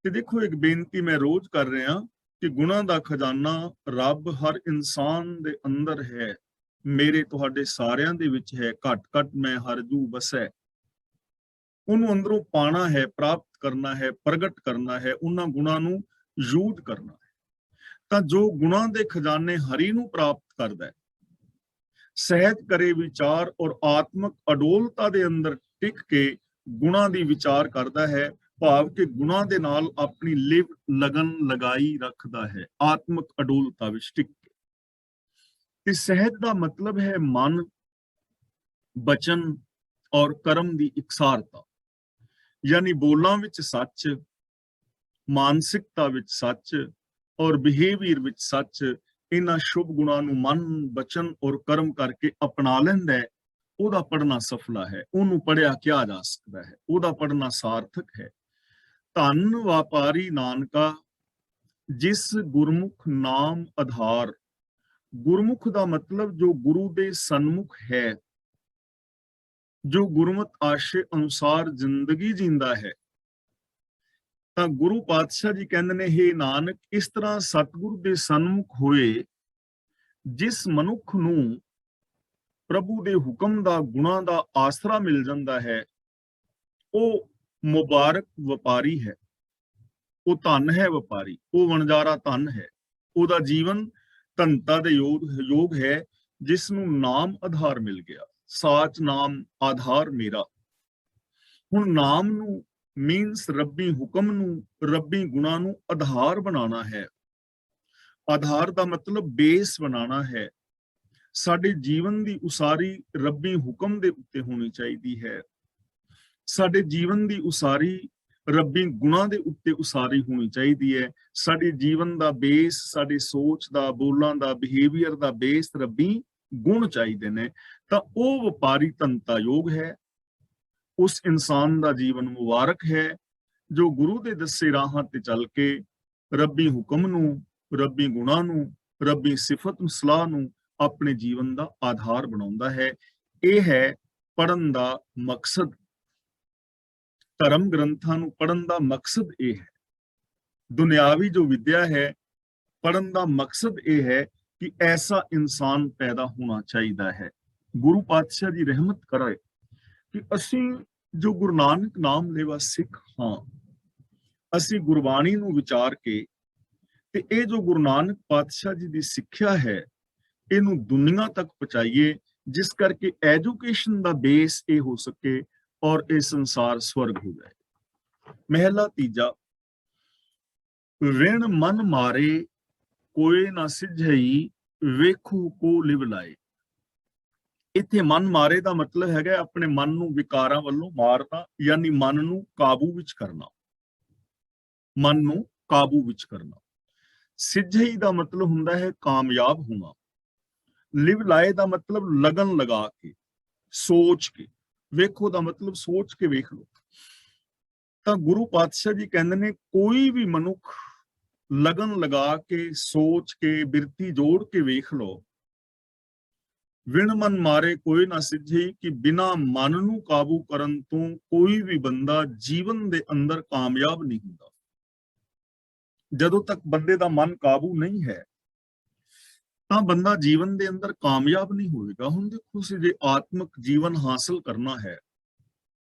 ਤੇ ਦੇਖੋ, ਇੱਕ ਬੇਨਤੀ ਮੈਂ ਰੋਜ਼ ਕਰ ਰਿਹਾ ਕਿ ਗੁਣਾਂ ਦਾ ਖਜ਼ਾਨਾ ਰੱਬ ਹਰ ਇਨਸਾਨ ਦੇ ਅੰਦਰ ਹੈ, ਮੇਰੇ ਤੁਹਾਡੇ ਸਾਰਿਆਂ ਦੇ ਵਿੱਚ ਹੈ। ਘਟ ਘਟ ਮੈਂ ਹਰ ਜੂ ਵਸੈ, ਉਹਨੂੰ ਅੰਦਰੋਂ ਪਾਣਾ ਹੈ, ਪ੍ਰਾਪਤ ਕਰਨਾ ਹੈ, ਪ੍ਰਗਟ ਕਰਨਾ ਹੈ, ਉਹਨਾਂ ਗੁਣਾਂ ਨੂੰ ਯੂਜ਼ ਕਰਨਾ ਹੈ। ਤਾਂ ਜੋ ਗੁਣਾਂ ਦੇ ਖਜ਼ਾਨੇ ਹਰੀ ਨੂੰ ਪ੍ਰਾਪਤ ਕਰਦਾ ਹੈ, ਸਹਿਜ ਕਰੇ ਵਿਚਾਰ ਔਰ ਆਤਮਕ ਅਡੋਲਤਾ ਦੇ ਅੰਦਰ ਟਿਕ ਕੇ ਗੁਣਾਂ ਦੀ ਵਿਚਾਰ ਕਰਦਾ ਹੈ, ਭਾਵ ਕਿ ਗੁਣਾਂ ਦੇ ਨਾਲ ਆਪਣੀ ਲਿਵ ਲਗਨ ਲਗਾਈ ਰੱਖਦਾ ਹੈ, ਆਤਮਕ ਅਡੋਲਤਾ ਵਿੱਚ ਟਿਕ ਕੇ। ਤੇ ਸਹਿਜ ਦਾ ਮਤਲਬ ਹੈ ਮਨ, ਬਚਨ ਔਰ ਕਰਮ ਦੀ ਇਕਸਾਰਤਾ, ਯਾਨੀ ਬੋਲਾਂ ਵਿੱਚ ਸੱਚ, ਮਾਨਸਿਕਤਾ ਵਿੱਚ ਸੱਚ ਔਰ ਬਿਹੇਵੀਅਰ ਵਿੱਚ ਸੱਚ। ਇਹਨਾਂ ਸ਼ੁਭ ਗੁਣਾਂ ਨੂੰ ਮਨ, ਬਚਨ ਔਰ ਕਰਮ ਕਰਕੇ ਅਪਣਾ ਲੈਂਦਾ ਹੈ, ਉਹਦਾ ਪੜ੍ਹਨਾ ਸਫਲਾ ਹੈ, ਉਹਨੂੰ ਪੜ੍ਹਿਆ ਕਿਹਾ ਜਾ ਸਕਦਾ ਹੈ, ਉਹਦਾ ਪੜ੍ਹਨਾ ਸਾਰਥਕ ਹੈ। ਧੰਨ ਵਪਾਰੀ ਨਾਨਕਾ ਜਿਸ ਗੁਰਮੁਖ ਨਾਮ ਆਧਾਰ। ਗੁਰਮੁਖ ਦਾ ਮਤਲਬ ਜੋ ਗੁਰੂ ਦੇ ਸਨਮੁਖ ਹੈ, ਜੋ ਗੁਰਮਤ ਆਸ਼ੇ ਅਨੁਸਾਰ ਜ਼ਿੰਦਗੀ ਜੀਂਦਾ ਹੈ। ਤਾਂ ਗੁਰੂ ਪਾਤਸ਼ਾਹ ਜੀ ਕਹਿੰਦੇ ਨੇ, ਹੇ ਨਾਨਕ, ਇਸ ਤਰ੍ਹਾਂ ਸਤਿਗੁਰੂ ਦੇ ਸਨਮੁਖ ਹੋਏ ਜਿਸ ਮਨੁੱਖ ਨੂੰ ਪ੍ਰਭੂ ਦੇ ਹੁਕਮ ਦਾ, ਗੁਣਾਂ ਦਾ ਆਸਰਾ ਮਿਲ ਜਾਂਦਾ ਹੈ, ਉਹ ਮੁਬਾਰਕ ਵਪਾਰੀ ਹੈ, ਉਹ ਧਨ ਹੈ ਵਪਾਰੀ, ਉਹ ਵਣਜਾਰਾ ਧਨ ਹੈ। ਉਹਦਾ ਜੀਵਨ ਧਨਤਾ ਦੇ ਯੋਗ ਹੈ, ਜਿਸ ਨੂੰ ਨਾਮ ਆਧਾਰ ਮਿਲ ਗਿਆ। ਸਾਚ ਨਾਮ ਆਧਾਰ ਮੇਰਾ। ਹੁਣ ਨਾਮ ਨੂੰ ਮੀਨਸ ਰੱਬੀ ਹੁਕਮ ਨੂੰ, ਰੱਬੀ ਗੁਣਾਂ ਨੂੰ ਆਧਾਰ ਬਣਾਉਣਾ ਹੈ। ਆਧਾਰ ਦਾ ਮਤਲਬ ਬੇਸ ਬਣਾਉਣਾ ਹੈ। ਸਾਡੇ ਜੀਵਨ ਦੀ ਉਸਾਰੀ ਰੱਬੀ ਹੁਕਮ ਦੇ ਉੱਤੇ ਹੋਣੀ ਚਾਹੀਦੀ ਹੈ। ਸਾਡੇ ਜੀਵਨ ਦੀ ਉਸਾਰੀ ਰੱਬੀ ਗੁਣਾਂ ਦੇ ਉੱਤੇ ਉਸਾਰੀ ਹੋਣੀ ਚਾਹੀਦੀ ਹੈ। ਸਾਡੇ ਜੀਵਨ ਦਾ ਬੇਸ, ਸਾਡੀ ਸੋਚ ਦਾ, ਬੋਲਾਂ ਦਾ, ਬਿਹੇਵੀਅਰ ਦਾ ਬੇਸ ਰੱਬੀ ਗੁਣ ਚਾਹੀਦੇ ਨੇ। ਤਾਂ ਉਹ ਵਪਾਰੀ ਧਨਤਾ ਯੋਗ ਹੈ। ਉਸ ਇਨਸਾਨ ਦਾ ਜੀਵਨ ਮੁਬਾਰਕ ਹੈ ਜੋ ਗੁਰੂ ਦੇ ਦੱਸੇ ਰਾਹਾਂ ਤੇ ਚੱਲ ਕੇ ਰੱਬੀ ਹੁਕਮ ਨੂੰ, ਰੱਬੀ ਗੁਣਾਂ ਨੂੰ, ਰੱਬੀ ਸਿਫਤ ਸਲਾਹ ਨੂੰ ਆਪਣੇ ਜੀਵਨ ਦਾ ਆਧਾਰ ਬਣਾਉਂਦਾ ਹੈ। ਇਹ ਹੈ ਪੜ੍ਹਨ ਦਾ ਮਕਸਦ। ਧਰਮ ਗ੍ਰੰਥਾਂ ਨੂੰ ਪੜ੍ਹਨ ਦਾ ਮਕਸਦ ਇਹ ਹੈ। ਦੁਨਿਆਵੀ ਜੋ ਵਿਦਿਆ ਹੈ, ਪੜ੍ਹਨ ਦਾ ਮਕਸਦ ਇਹ ਹੈ ਕਿ ਐਸਾ ਇਨਸਾਨ ਪੈਦਾ ਹੋਣਾ ਚਾਹੀਦਾ ਹੈ। ਗੁਰੂ ਪਾਤਸ਼ਾਹ ਦੀ ਰਹਿਮਤ ਕਰੇ ਕਿ ਅਸੀਂ ਜੋ ਗੁਰੂ ਨਾਨਕ ਨਾਮ ਲੈਵਾ ਸਿੱਖ ਹਾਂ, ਅਸੀਂ ਗੁਰਬਾਣੀ ਨੂੰ ਵਿਚਾਰ ਕੇ ਤੇ ਇਹ ਜੋ ਗੁਰੂ ਨਾਨਕ ਪਾਤਸ਼ਾਹ ਜੀ ਦੀ ਸਿੱਖਿਆ ਹੈ, ਇਹਨੂੰ ਦੁਨੀਆ ਤੱਕ ਪਹੁੰਚਾਈਏ, ਜਿਸ ਕਰਕੇ ਐਜੂਕੇਸ਼ਨ ਦਾ ਬੇਸ ਇਹ ਹੋ ਸਕੇ ਔਰ ਇਹ ਸੰਸਾਰ ਸਵਰਗ ਹੋ ਜਾਏ। ਮਹਿਲਾ ਤੀਜਾ, ਵਿਣ ਮਨ ਮਾਰੇ ਕੋਏ ਨਾ ਸਿਝਈ, ਵੇਖੂ ਕੋ ਲਿਵ ਲਾਏ। ਇੱਥੇ ਮਨ ਮਾਰੇ ਦਾ ਮਤਲਬ ਹੈਗਾ ਆਪਣੇ ਮਨ ਨੂੰ ਵਿਕਾਰਾਂ ਵੱਲੋਂ ਮਾਰਨਾ, ਯਾਨੀ ਮਨ ਨੂੰ ਕਾਬੂ ਵਿੱਚ ਕਰਨਾ। ਮਨ ਨੂੰ ਕਾਬੂ ਵਿੱਚ ਕਰਨਾ। ਸਿਝਈ ਦਾ ਮਤਲਬ ਹੁੰਦਾ ਹੈ ਕਾਮਯਾਬ ਹੋਣਾ। ਲਿਵ ਲਾਏ ਦਾ ਮਤਲਬ ਲਗਨ ਲਗਾ ਕੇ, ਸੋਚ ਕੇ। ਵੇਖੋ ਦਾ ਮਤਲਬ ਸੋਚ ਕੇ ਵੇਖ ਲਓ। ਤਾਂ ਗੁਰੂ ਪਾਤਸ਼ਾਹ ਜੀ ਕਹਿੰਦੇ ਨੇ, ਕੋਈ ਵੀ ਮਨੁੱਖ ਲਗਨ ਲਗਾ ਕੇ, ਸੋਚ ਕੇ, ਬਿਰਤੀ ਜੋੜ ਕੇ ਵੇਖ ਲਓ। ਵਿਣ ਮਨ ਮਾਰੇ ਕੋਈ ਨਾ ਸਿੱਝੀ, ਕਿ ਬਿਨਾ ਮਨ ਨੂੰ ਕਾਬੂ ਕਰਨ ਤੋਂ ਕੋਈ ਵੀ ਬੰਦਾ ਜੀਵਨ ਦੇ ਅੰਦਰ ਕਾਮਯਾਬ ਨਹੀਂ ਹੁੰਦਾ। ਜਦੋਂ ਤੱਕ ਬੰਦੇ ਦਾ ਮਨ ਕਾਬੂ ਨਹੀਂ ਹੈ ਤਾਂ ਬੰਦਾ ਜੀਵਨ ਦੇ ਅੰਦਰ ਕਾਮਯਾਬ ਨਹੀਂ ਹੋਵੇਗਾ। ਹੁਣ ਦੇਖੋ, ਜੇ ਆਤਮਿਕ ਜੀਵਨ ਹਾਸਲ ਕਰਨਾ ਹੈ,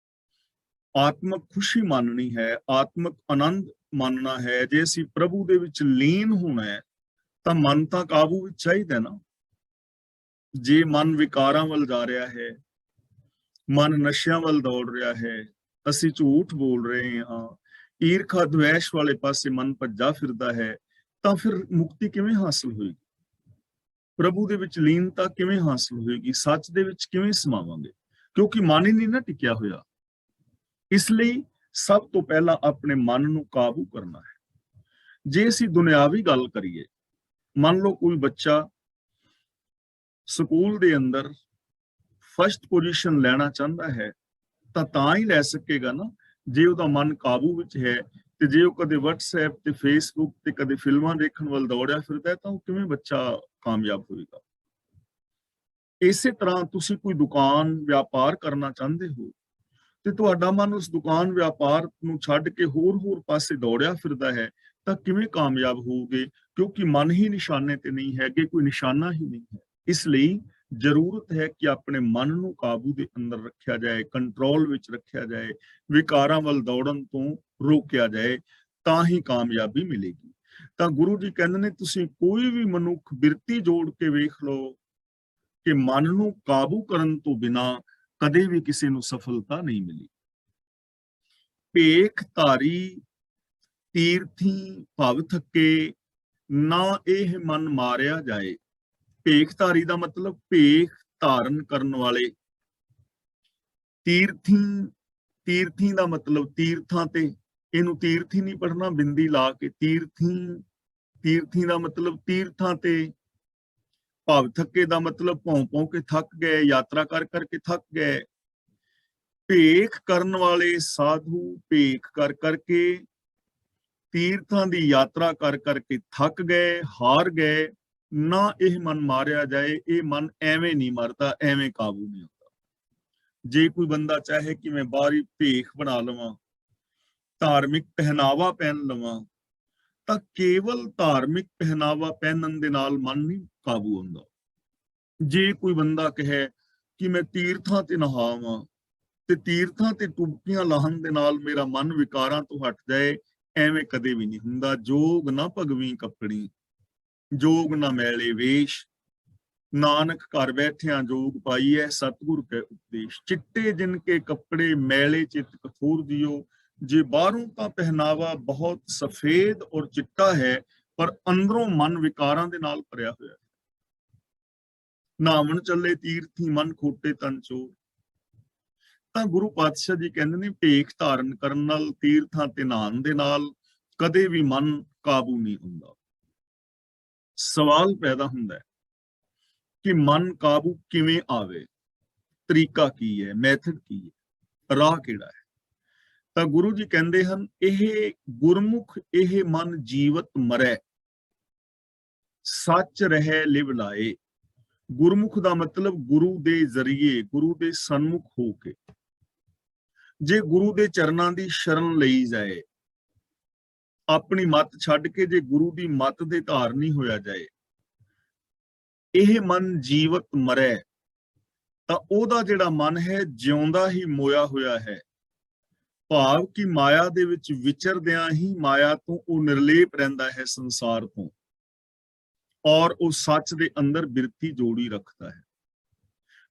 ਆਤਮਿਕ ਖੁਸ਼ੀ ਮੰਨਣੀ ਹੈ, ਆਤਮਿਕ ਆਨੰਦ ਮੰਨਣਾ ਹੈ, ਜੇ ਅਸੀਂ ਪ੍ਰਭੂ ਦੇ ਵਿੱਚ ਲੀਨ ਹੋਣਾ ਹੈ ਤਾਂ ਮਨ ਤਾਂ ਕਾਬੂ ਵਿੱਚ ਚਾਹੀਦਾ ਨਾ। ਜੇ ਮਨ ਵਿਕਾਰਾਂ ਵੱਲ ਜਾ ਰਿਹਾ ਹੈ, ਮਨ ਨਸ਼ਿਆਂ ਵੱਲ ਦੌੜ ਰਿਹਾ ਹੈ, ਅਸੀਂ ਝੂਠ ਬੋਲ ਰਹੇ ਹਾਂ, ਈਰਖਾ ਦਵੇਸ਼ ਵਾਲੇ ਪਾਸੇ ਮਨ ਭੱਜਾ ਫਿਰਦਾ ਹੈ, ਤਾਂ ਫਿਰ ਮੁਕਤੀ ਕਿਵੇਂ ਹਾਸਲ ਹੋਏਗੀ? ਪ੍ਰਭੂ ਦੇ ਵਿੱਚ ਲੀਨਤਾ ਕਿਵੇਂ ਹਾਸਲ ਹੋਏਗੀ? ਸੱਚ ਦੇ ਵਿੱਚ ਕਿਵੇਂ ਸਮਾਵਾਂਗੇ? ਕਿਉਂਕਿ ਮਨ ਹੀ ਨਹੀਂ ਨਾ ਟਿਕਿਆ ਹੋਇਆ। ਇਸ ਲਈ ਸਭ ਤੋਂ ਪਹਿਲਾਂ ਆਪਣੇ ਮਨ ਨੂੰ ਕਾਬੂ ਕਰਨਾ ਹੈ। ਜੇ ਅਸੀਂ ਦੁਨਿਆਵੀ ਗੱਲ ਕਰੀਏ, ਮੰਨ ਲਓ ਕੋਈ ਬੱਚਾ ਸਕੂਲ ਦੇ ਅੰਦਰ ਫਸਟ ਪੋਜੀਸ਼ਨ ਲੈਣਾ ਚਾਹੁੰਦਾ ਹੈ, ਤਾਂ ਹੀ ਲੈ ਸਕੇਗਾ ਨਾ ਜੇ ਉਹਦਾ ਮਨ ਕਾਬੂ ਵਿੱਚ ਹੈ। ਤੇ ਜੇ ਉਹ ਕਦੇ WhatsApp ਤੇ Facebook ਤੇ ਕਦੇ ਫਿਲਮਾਂ ਦੇਖਣ ਵੱਲ ਦੌੜਿਆ ਫਿਰਦਾ ਹੈ, ਤਾਂ ਉਹ ਕਿਵੇਂ ਬੱਚਾ ਕਾਮਯਾਬ ਹੋਏਗਾ? ਇਸੇ ਤਰ੍ਹਾਂ ਤੁਸੀਂ ਕੋਈ ਦੁਕਾਨ ਵਪਾਰ ਕਰਨਾ ਚਾਹੁੰਦੇ ਹੋ ਤੇ ਤੁਹਾਡਾ ਮਨ ਉਸ ਦੁਕਾਨ ਵਪਾਰ ਨੂੰ ਛੱਡ ਕੇ ਹੋਰ ਪਾਸੇ ਦੌੜਿਆ ਫਿਰਦਾ ਹੈ, ਤਾਂ ਕਿਵੇਂ ਕਾਮਯਾਬ ਹੋਵੋਗੇ? ਕਿਉਂਕਿ ਮਨ ਹੀ ਨਿਸ਼ਾਨੇ ਤੇ ਨਹੀਂ ਹੈ, ਅੱਗੇ ਕੋਈ ਨਿਸ਼ਾਨਾ ਹੀ ਨਹੀਂ ਹੈ। ਇਸ ਲਈ ਜ਼ਰੂਰਤ ਹੈ ਕਿ ਆਪਣੇ ਮਨ ਨੂੰ ਕਾਬੂ ਦੇ ਅੰਦਰ ਰੱਖਿਆ ਜਾਏ, ਕੰਟਰੋਲ ਵਿੱਚ ਰੱਖਿਆ ਜਾਏ, ਵਿਕਾਰਾਂ ਵੱਲ ਦੌੜਨ ਤੋਂ ਰੋਕਿਆ ਜਾਏ, ਤਾਂ ਹੀ ਕਾਮਯਾਬੀ ਮਿਲੇਗੀ। ਤਾਂ ਗੁਰੂ ਜੀ ਕਹਿੰਦੇ ਨੇ ਤੁਸੀਂ ਕੋਈ ਵੀ ਮਨੁੱਖ ਬਿਰਤੀ ਜੋੜ ਕੇ ਵੇਖ ਲਓ ਕਿ ਮਨ ਨੂੰ ਕਾਬੂ ਕਰਨ ਤੋਂ ਬਿਨਾਂ ਕਦੇ ਵੀ ਕਿਸੇ ਨੂੰ ਸਫਲਤਾ ਨਹੀਂ ਮਿਲੀ। ਭੇਖ ਧਾਰੀ ਤੀਰਥੀ ਭਵ ਥੱਕੇ, ਨਾ ਇਹ ਮਨ ਮਾਰਿਆ ਜਾਏ। ਭੇਖ ਧਾਰੀ ਦਾ ਮਤਲਬ ਭੇਖ ਧਾਰਨ ਕਰਨ ਵਾਲੇ, ਤੀਰਥੀ, ਤੀਰਥੀ ਦਾ ਮਤਲਬ ਤੀਰਥਾਂ ਤੇ, ਇਹਨੂੰ ਤੀਰਥੀ ਨਹੀਂ ਪੜ੍ਹਨਾ, ਬਿੰਦੀ ਲਾ ਕੇ ਤੀਰਥੀ, ਤੀਰਥੀ ਦਾ ਮਤਲਬ ਤੀਰਥਾਂ ਤੇ, ਭਵ ਥੱਕੇ ਦਾ ਮਤਲਬ ਭੌਂ ਭੌਂ ਕੇ ਥੱਕ ਗਏ, ਯਾਤਰਾ ਕਰ ਕਰਕੇ ਥੱਕ ਗਏ। ਭੇਖ ਕਰਨ ਵਾਲੇ ਸਾਧੂ ਭੇਖ ਕਰ ਕਰਕੇ, ਤੀਰਥਾਂ ਦੀ ਯਾਤਰਾ ਕਰ ਕਰਕੇ ਥੱਕ ਗਏ, ਹਾਰ ਗਏ, ਨਾ ਇਹ ਮਨ ਮਾਰਿਆ ਜਾਏ। ਇਹ ਮਨ ਐਵੇਂ ਨਹੀਂ ਮਰਦਾ, ਐਵੇਂ ਕਾਬੂ ਨਹੀਂ ਹੁੰਦਾ। ਜੇ ਕੋਈ ਬੰਦਾ ਚਾਹੇ ਕਿ ਮੈਂ ਬਾਹਰੀ ਭੇਖ ਬਣਾ ਲਵਾਂ, ਧਾਰਮਿਕ ਪਹਿਨਾਵਾ ਪਹਿਨ ਲਵਾਂ, ਤਾਂ ਕੇਵਲ ਧਾਰਮਿਕ ਪਹਿਨਾਵਾ ਪਹਿਨਣ ਦੇ ਨਾਲ ਮਨ ਨਹੀਂ ਕਾਬੂ ਹੁੰਦਾ। ਜੇ ਕੋਈ ਬੰਦਾ ਕਹੇ ਕਿ ਮੈਂ ਤੀਰਥਾਂ ਤੇ ਨਹਾਵਾਂ ਤੇ ਤੀਰਥਾਂ ਤੇ ਟੁਬਕੀਆਂ ਲਾਹਣ ਦੇ ਨਾਲ ਮੇਰਾ ਮਨ ਵਿਕਾਰਾਂ ਤੋਂ ਹਟ ਜਾਏ, ਐਵੇਂ ਕਦੇ ਵੀ ਨਹੀਂ ਹੁੰਦਾ। ਜੋਗ ਨਾ ਭਗਵੀਂ ਕੱਪੜੀ, ਜੋਗ ਨਾ ਮੈਲੇ ਵੇਸ਼, ਨਾਨਕ ਘਰ ਬੈਠਿਆਂ ਜੋਗ ਪਾਈਐ, ਸਤਿਗੁਰ ਕੈ ਉਪਦੇਸ਼। ਚਿੱਟੇ ਜਿਨ ਕੇ ਕੱਪੜੇ ਮੈਲੇ ਚਿਤ ਕਠੋਰ ਦਿਓ। ਜੇ ਬਾਹਰੋਂ ਤਾਂ ਪਹਿਨਾਵਾ ਬਹੁਤ ਸਫੇਦ ਔਰ ਚਿੱਟਾ ਹੈ, ਪਰ ਅੰਦਰੋਂ ਮਨ ਵਿਕਾਰਾਂ ਦੇ ਨਾਲ ਭਰਿਆ ਹੋਇਆ ਹੈ। ਨਾਵਣ ਚੱਲੇ ਤੀਰਥੀ ਮਨ ਖੋਟੇ ਤਨ ਚੋਰ। ਤਾਂ ਗੁਰੂ ਪਾਤਸ਼ਾਹ ਜੀ ਕਹਿੰਦੇ ਨੇ ਭੇਖ ਧਾਰਨ ਕਰਨ ਨਾਲ, ਤੀਰਥਾਂ ਤੇ ਨਹਾਉਣ ਦੇ ਨਾਲ ਕਦੇ ਵੀ ਮਨ ਕਾਬੂ ਨਹੀਂ ਹੁੰਦਾ। ਸਵਾਲ ਪੈਦਾ ਹੁੰਦਾ ਹੈ ਕਿ ਮਨ ਕਾਬੂ ਕਿਵੇਂ ਆਵੇ, ਤਰੀਕਾ ਕੀ ਹੈ, ਮੈਥਡ ਕੀ ਹੈ, ਰਾਹ ਕਿਹੜਾ ਹੈ। ਤਾਂ ਗੁਰੂ ਜੀ ਕਹਿੰਦੇ ਹਨ, ਇਹ ਗੁਰਮੁਖ ਇਹ ਮਨ ਜੀਵਤ ਮਰੈ, ਸੱਚ ਰਹਿ ਲਿਵ ਲਾਏ। ਗੁਰਮੁਖ ਦਾ ਮਤਲਬ ਗੁਰੂ ਦੇ ਜ਼ਰੀਏ, ਗੁਰੂ ਦੇ ਸਨਮੁਖ ਹੋ ਕੇ, ਜੇ ਗੁਰੂ ਦੇ ਚਰਨਾਂ ਦੀ ਸ਼ਰਨ ਲਈ ਜਾਏ, ਆਪਣੀ ਮੱਤ ਛੱਡ ਕੇ ਜੇ ਗੁਰੂ ਦੀ ਮੱਤ ਦੇ ਧਾਰਨੀ ਹੋਇਆ ਜਾਏ, ਇਹ ਮਨ ਜੀਵਤ ਮਰੈ, ਤਾਂ ਉਹਦਾ ਜਿਹੜਾ ਮਨ ਹੈ ਜਿਉਂਦਾ ਹੀ ਮੋਇਆ ਹੋਇਆ ਹੈ। ਭਾਵ ਕਿ ਮਾਇਆ ਦੇ ਵਿੱਚ ਵਿਚਰਦਿਆਂ ਹੀ ਮਾਇਆ ਤੋਂ ਉਹ ਨਿਰਲੇਪ ਰਹਿੰਦਾ ਹੈ, ਸੰਸਾਰ ਤੋਂ, ਔਰ ਉਹ ਸੱਚ ਦੇ ਅੰਦਰ ਬਿਰਤੀ ਜੋੜੀ ਰੱਖਦਾ ਹੈ।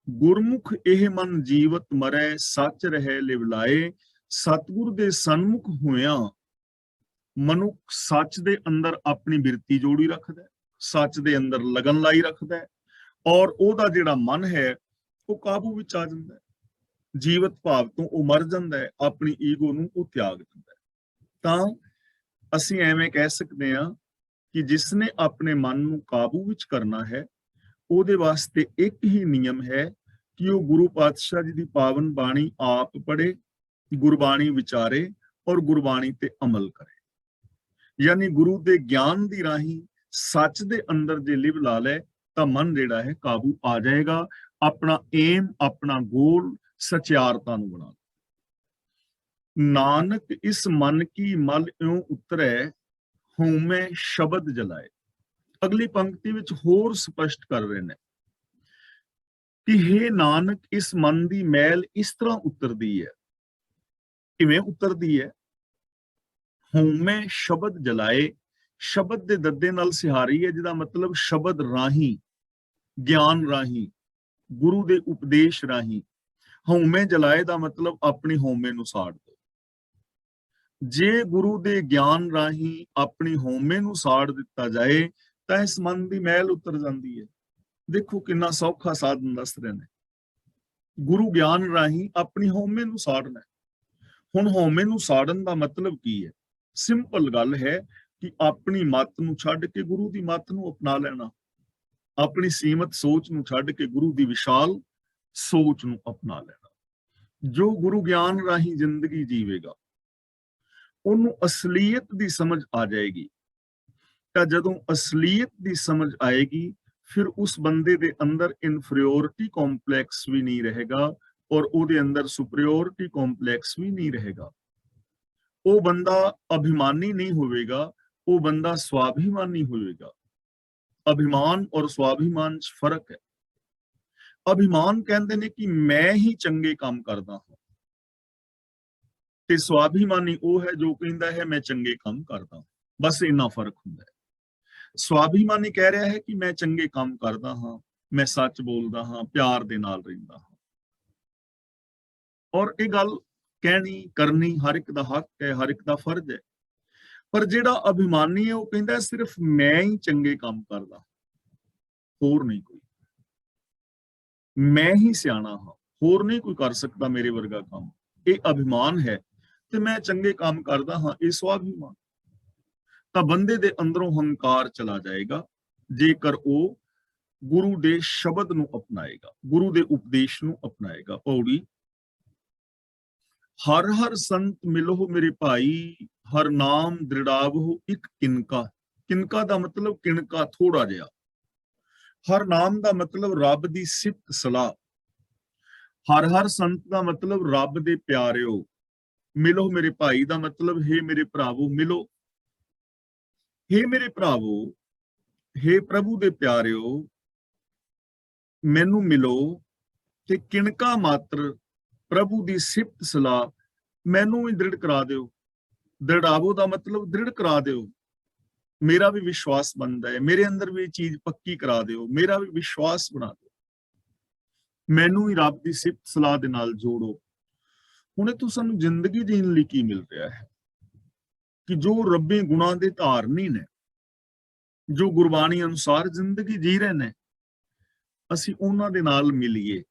ਗੁਰਮੁਖ ਇਹ ਮਨ ਜੀਵਤ ਮਰੈ, ਸੱਚ ਰਹਿ ਲਿਵ ਲਾਏ। ਸਤਿਗੁਰ ਦੇ ਸਨਮੁਖ ਹੋਇਆਂ ਮਨੁੱਖ ਸੱਚ ਦੇ ਅੰਦਰ ਆਪਣੀ ਬਿਰਤੀ ਜੋੜੀ ਰੱਖਦਾ ਹੈ, ਸੱਚ ਦੇ ਅੰਦਰ ਲਗਨ ਲਾਈ ਰੱਖਦਾ ਹੈ, ਔਰ ਉਹਦਾ ਜਿਹੜਾ ਮਨ ਹੈ ਉਹ ਕਾਬੂ ਵਿੱਚ ਆ ਜਾਂਦਾ ਹੈ। ਜੀਵਤ ਭਾਵ ਤੋਂ ਉਹ ਮਰ ਜਾਂਦਾ ਹੈ, ਆਪਣੀ ਈਗੋ ਨੂੰ ਉਹ ਤਿਆਗ ਦਿੰਦਾ ਹੈ। ਤਾਂ ਅਸੀਂ ਐਵੇਂ ਕਹਿ ਸਕਦੇ ਹਾਂ ਕਿ ਜਿਸਨੇ ਆਪਣੇ ਮਨ ਨੂੰ ਕਾਬੂ ਵਿੱਚ ਕਰਨਾ ਹੈ, ਉਹਦੇ ਵਾਸਤੇ ਇੱਕ ਹੀ ਨਿਯਮ ਹੈ ਕਿ ਉਹ ਗੁਰੂ ਪਾਤਸ਼ਾਹ ਜੀ ਦੀ ਪਾਵਨ ਬਾਣੀ ਆਪ ਪੜ੍ਹੇ, ਗੁਰਬਾਣੀ ਵਿਚਾਰੇ ਔਰ ਗੁਰਬਾਣੀ ਤੇ ਅਮਲ ਕਰੇ। ਯਾਨੀ ਗੁਰੂ ਦੇ ਗਿਆਨ ਦੀ ਰਾਹੀਂ ਸੱਚ ਦੇ ਅੰਦਰ ਜੇ ਲਿਵ ਲਾ ਲੈ ਤਾਂ ਮਨ ਜਿਹੜਾ ਹੈ ਕਾਬੂ ਆ ਜਾਏਗਾ। ਆਪਣਾ ਏਮ, ਆਪਣਾ ਗੋਲ ਸਚਿਆਰਤਾ ਨੂੰ ਬਣਾ। ਨਾਨਕ ਇਸ ਮਨ ਕੀ ਮਲ ਇਉਂ ਉਤਰੈ, ਹਉਮੈ ਸ਼ਬਦ ਜਲਾਏ। ਅਗਲੀ ਪੰਕਤੀ ਵਿੱਚ ਹੋਰ ਸਪਸ਼ਟ ਕਰ ਰਹੇ ਨੇ ਕਿ ਹੇ ਨਾਨਕ, ਇਸ ਮਨ ਦੀ ਮੈਲ ਇਸ ਤਰ੍ਹਾਂ ਉਤਰਦੀ ਹੈ। ਕਿਵੇਂ ਉਤਰਦੀ ਹੈ? ਹਉਮੈ ਸ਼ਬਦ ਜਲਾਏ। ਸ਼ਬਦ ਦੇ ਦੱਦੇ ਨਾਲ ਸਿਹਾਰੀ ਹੈ, ਜਿਹਦਾ ਮਤਲਬ ਸ਼ਬਦ ਰਾਹੀਂ, ਗਿਆਨ ਰਾਹੀਂ, ਗੁਰੂ ਦੇ ਉਪਦੇਸ਼ ਰਾਹੀਂ। ਹਉਮੈ ਜਲਾਏ ਦਾ ਮਤਲਬ ਆਪਣੀ ਹਉਮੈ ਨੂੰ ਸਾੜ ਦੋ। ਜੇ ਗੁਰੂ ਦੇ ਗਿਆਨ ਰਾਹੀਂ ਆਪਣੀ ਹਉਮੈ ਨੂੰ ਸਾੜ ਦਿੱਤਾ ਜਾਏ ਤਾਂ ਇਸ ਮਨ ਦੀ ਮੈਲ ਉਤਰ ਜਾਂਦੀ ਹੈ। ਦੇਖੋ ਕਿੰਨਾ ਸੌਖਾ ਸਾਧਨ ਦੱਸ ਰਹੇ ਨੇ। ਗੁਰੂ ਗਿਆਨ ਰਾਹੀਂ ਆਪਣੀ ਹਉਮੈ ਨੂੰ ਸਾੜਨਾ। ਹੁਣ ਹਉਮੈ ਨੂੰ ਸਾੜਨ ਦਾ ਮਤਲਬ ਕੀ ਹੈ? ਸਿੰਪਲ ਗੱਲ ਹੈ ਕਿ ਆਪਣੀ ਮੱਤ ਨੂੰ ਛੱਡ ਕੇ ਗੁਰੂ ਦੀ ਮੱਤ ਨੂੰ ਅਪਣਾ ਲੈਣਾ, ਆਪਣੀ ਸੀਮਤ ਸੋਚ ਨੂੰ ਛੱਡ ਕੇ ਗੁਰੂ ਦੀ ਵਿਸ਼ਾਲ ਸੋਚ ਨੂੰ ਅਪਣਾ ਲੈਣਾ। ਜੋ ਗੁਰੂ ਗਿਆਨ ਰਾਹੀਂ ਜ਼ਿੰਦਗੀ ਜੀਵੇਗਾ ਉਹਨੂੰ ਅਸਲੀਅਤ ਦੀ ਸਮਝ ਆ ਜਾਏਗੀ। ਤਾਂ ਜਦੋਂ ਅਸਲੀਅਤ ਦੀ ਸਮਝ ਆਏਗੀ ਫਿਰ ਉਸ ਬੰਦੇ ਦੇ ਅੰਦਰ ਇਨਫੀਰੀਓਰਿਟੀ ਕੰਪਲੈਕਸ ਵੀ ਨਹੀਂ ਰਹੇਗਾ ਔਰ ਉਹਦੇ ਅੰਦਰ ਸੁਪਰੀਓਰਿਟੀ ਕੰਪਲੈਕਸ ਵੀ ਨਹੀਂ ਰਹੇਗਾ। ਉਹ ਬੰਦਾ ਅਭਿਮਾਨੀ ਨਹੀਂ ਹੋਵੇਗਾ, ਉਹ ਬੰਦਾ ਸਵਾਭਿਮਾਨੀ ਹੋਵੇਗਾ। ਅਭਿਮਾਨ ਔਰ ਸਵਾਭਿਮਾਨ 'ਚ ਫਰਕ ਹੈ। ਅਭਿਮਾਨ ਕਹਿੰਦੇ ਨੇ ਕਿ ਮੈਂ ਹੀ ਚੰਗੇ ਕੰਮ ਕਰਦਾ ਹਾਂ, ਤੇ ਸਵਾਭਿਮਾਨੀ ਉਹ ਹੈ ਜੋ ਕਹਿੰਦਾ ਹੈ ਮੈਂ ਚੰਗੇ ਕੰਮ ਕਰਦਾ ਹਾਂ। ਬਸ ਇੰਨਾ ਫਰਕ ਹੁੰਦਾ ਹੈ। ਸਵਾਭਿਮਾਨੀ ਕਹਿ ਰਿਹਾ ਹੈ ਕਿ ਮੈਂ ਚੰਗੇ ਕੰਮ ਕਰਦਾ ਹਾਂ, ਮੈਂ ਸੱਚ ਬੋਲਦਾ ਹਾਂ, ਪਿਆਰ ਦੇ ਨਾਲ ਰਹਿੰਦਾ ਹਾਂ, ਔਰ ਇਹ ਗੱਲ ਕਹਿਣੀ ਕਰਨੀ ਹਰ ਇੱਕ ਦਾ ਹੱਕ ਹੈ, ਹਰ ਇੱਕ ਦਾ ਫਰਜ਼ ਹੈ। ਪਰ ਜਿਹੜਾ ਅਭਿਮਾਨੀ ਹੈ ਉਹ ਕਹਿੰਦਾ ਸਿਰਫ ਮੈਂ ਹੀ ਚੰਗੇ ਕੰਮ ਕਰਦਾ, ਹੋਰ ਨਹੀਂ ਕੋਈ, ਮੈਂ ਹੀ ਸਿਆਣਾ ਹਾਂ, ਹੋਰ ਨਹੀਂ ਕੋਈ ਕਰ ਸਕਦਾ ਮੇਰੇ ਵਰਗਾ ਕੰਮ। ਇਹ ਅਭਿਮਾਨ ਹੈ, ਤੇ ਮੈਂ ਚੰਗੇ ਕੰਮ ਕਰਦਾ ਹਾਂ, ਇਹ ਸਵਾਭਿਮਾਨ। ਤਾਂ ਬੰਦੇ ਦੇ ਅੰਦਰੋਂ ਹੰਕਾਰ ਚਲਾ ਜਾਏਗਾ ਜੇਕਰ ਉਹ ਗੁਰੂ ਦੇ ਸ਼ਬਦ ਨੂੰ ਅਪਣਾਏਗਾ, ਗੁਰੂ ਦੇ ਉਪਦੇਸ਼ ਨੂੰ ਅਪਣਾਏਗਾ। ਪੌੜੀ, ਹਰ ਹਰ ਸੰਤ ਮਿਲੋ ਮੇਰੇ ਭਾਈ, ਹਰ ਨਾਮ ਦ੍ਰਿੜਾਵਹੁ ਇੱਕ ਕਿਨਕਾ। ਕਿਨਕਾ ਦਾ ਮਤਲਬ ਕਿਣਕਾ, ਥੋੜਾ ਜਿਹਾ। ਹਰ ਨਾਮ ਦਾ ਮਤਲਬ ਰੱਬ ਦੀ ਸਿਫਤ ਸਲਾਹ। ਹਰ ਹਰ ਸੰਤ ਦਾ ਮਤਲਬ ਰੱਬ ਦੇ ਪਿਆਰਿਓ। ਮਿਲੋ ਮੇਰੇ ਭਾਈ ਦਾ ਮਤਲਬ ਹੈ ਮੇਰੇ ਭਰਾਵੋ ਮਿਲੋ। हे ਮੇਰੇ ਭਰਾਵੋ, हे ਪ੍ਰਭੂ ਦੇ ਪਿਆਰਿਓ, ਮੈਨੂੰ ਮਿਲੋ ਤੇ ਕਿਣਕਾ ਮਾਤਰ ਪ੍ਰਭੂ ਦੀ ਸਿਫਤ ਸਲਾਹ ਮੈਨੂੰ ਵੀ ਦ੍ਰਿੜ ਕਰਾ ਦਿਓ। ਦ੍ਰਿੜਾਵੋ ਦਾ ਮਤਲਬ ਦ੍ਰਿੜ ਕਰਾ ਦਿਓ, ਮੇਰਾ ਵੀ ਵਿਸ਼ਵਾਸ ਬਣਦਾ ਹੈ, ਮੇਰੇ ਅੰਦਰ ਵੀ ਇਹ ਚੀਜ਼ ਪੱਕੀ ਕਰਾ ਦਿਓ, ਮੇਰਾ ਵੀ ਵਿਸ਼ਵਾਸ ਬਣਾ ਦਿਓ, ਮੈਨੂੰ ਵੀ ਰੱਬ ਦੀ ਸਿਫਤ ਸਲਾਹ ਦੇ ਨਾਲ ਜੋੜੋ। ਹੁਣ ਇਹ ਸਾਨੂੰ ਜ਼ਿੰਦਗੀ ਜੀਣ ਲਈ ਕੀ ਮਿਲ ਰਿਹਾ ਹੈ ਕਿ ਜੋ ਰੱਬੀ ਗੁਣਾਂ ਦੇ ਧਾਰਨੀ ਨੇ, ਜੋ ਗੁਰਬਾਣੀ ਅਨੁਸਾਰ ਜ਼ਿੰਦਗੀ ਜੀ ਰਹੇ ਨੇ, ਅਸੀਂ ਉਹਨਾਂ ਦੇ ਨਾਲ ਮਿਲੀਏ।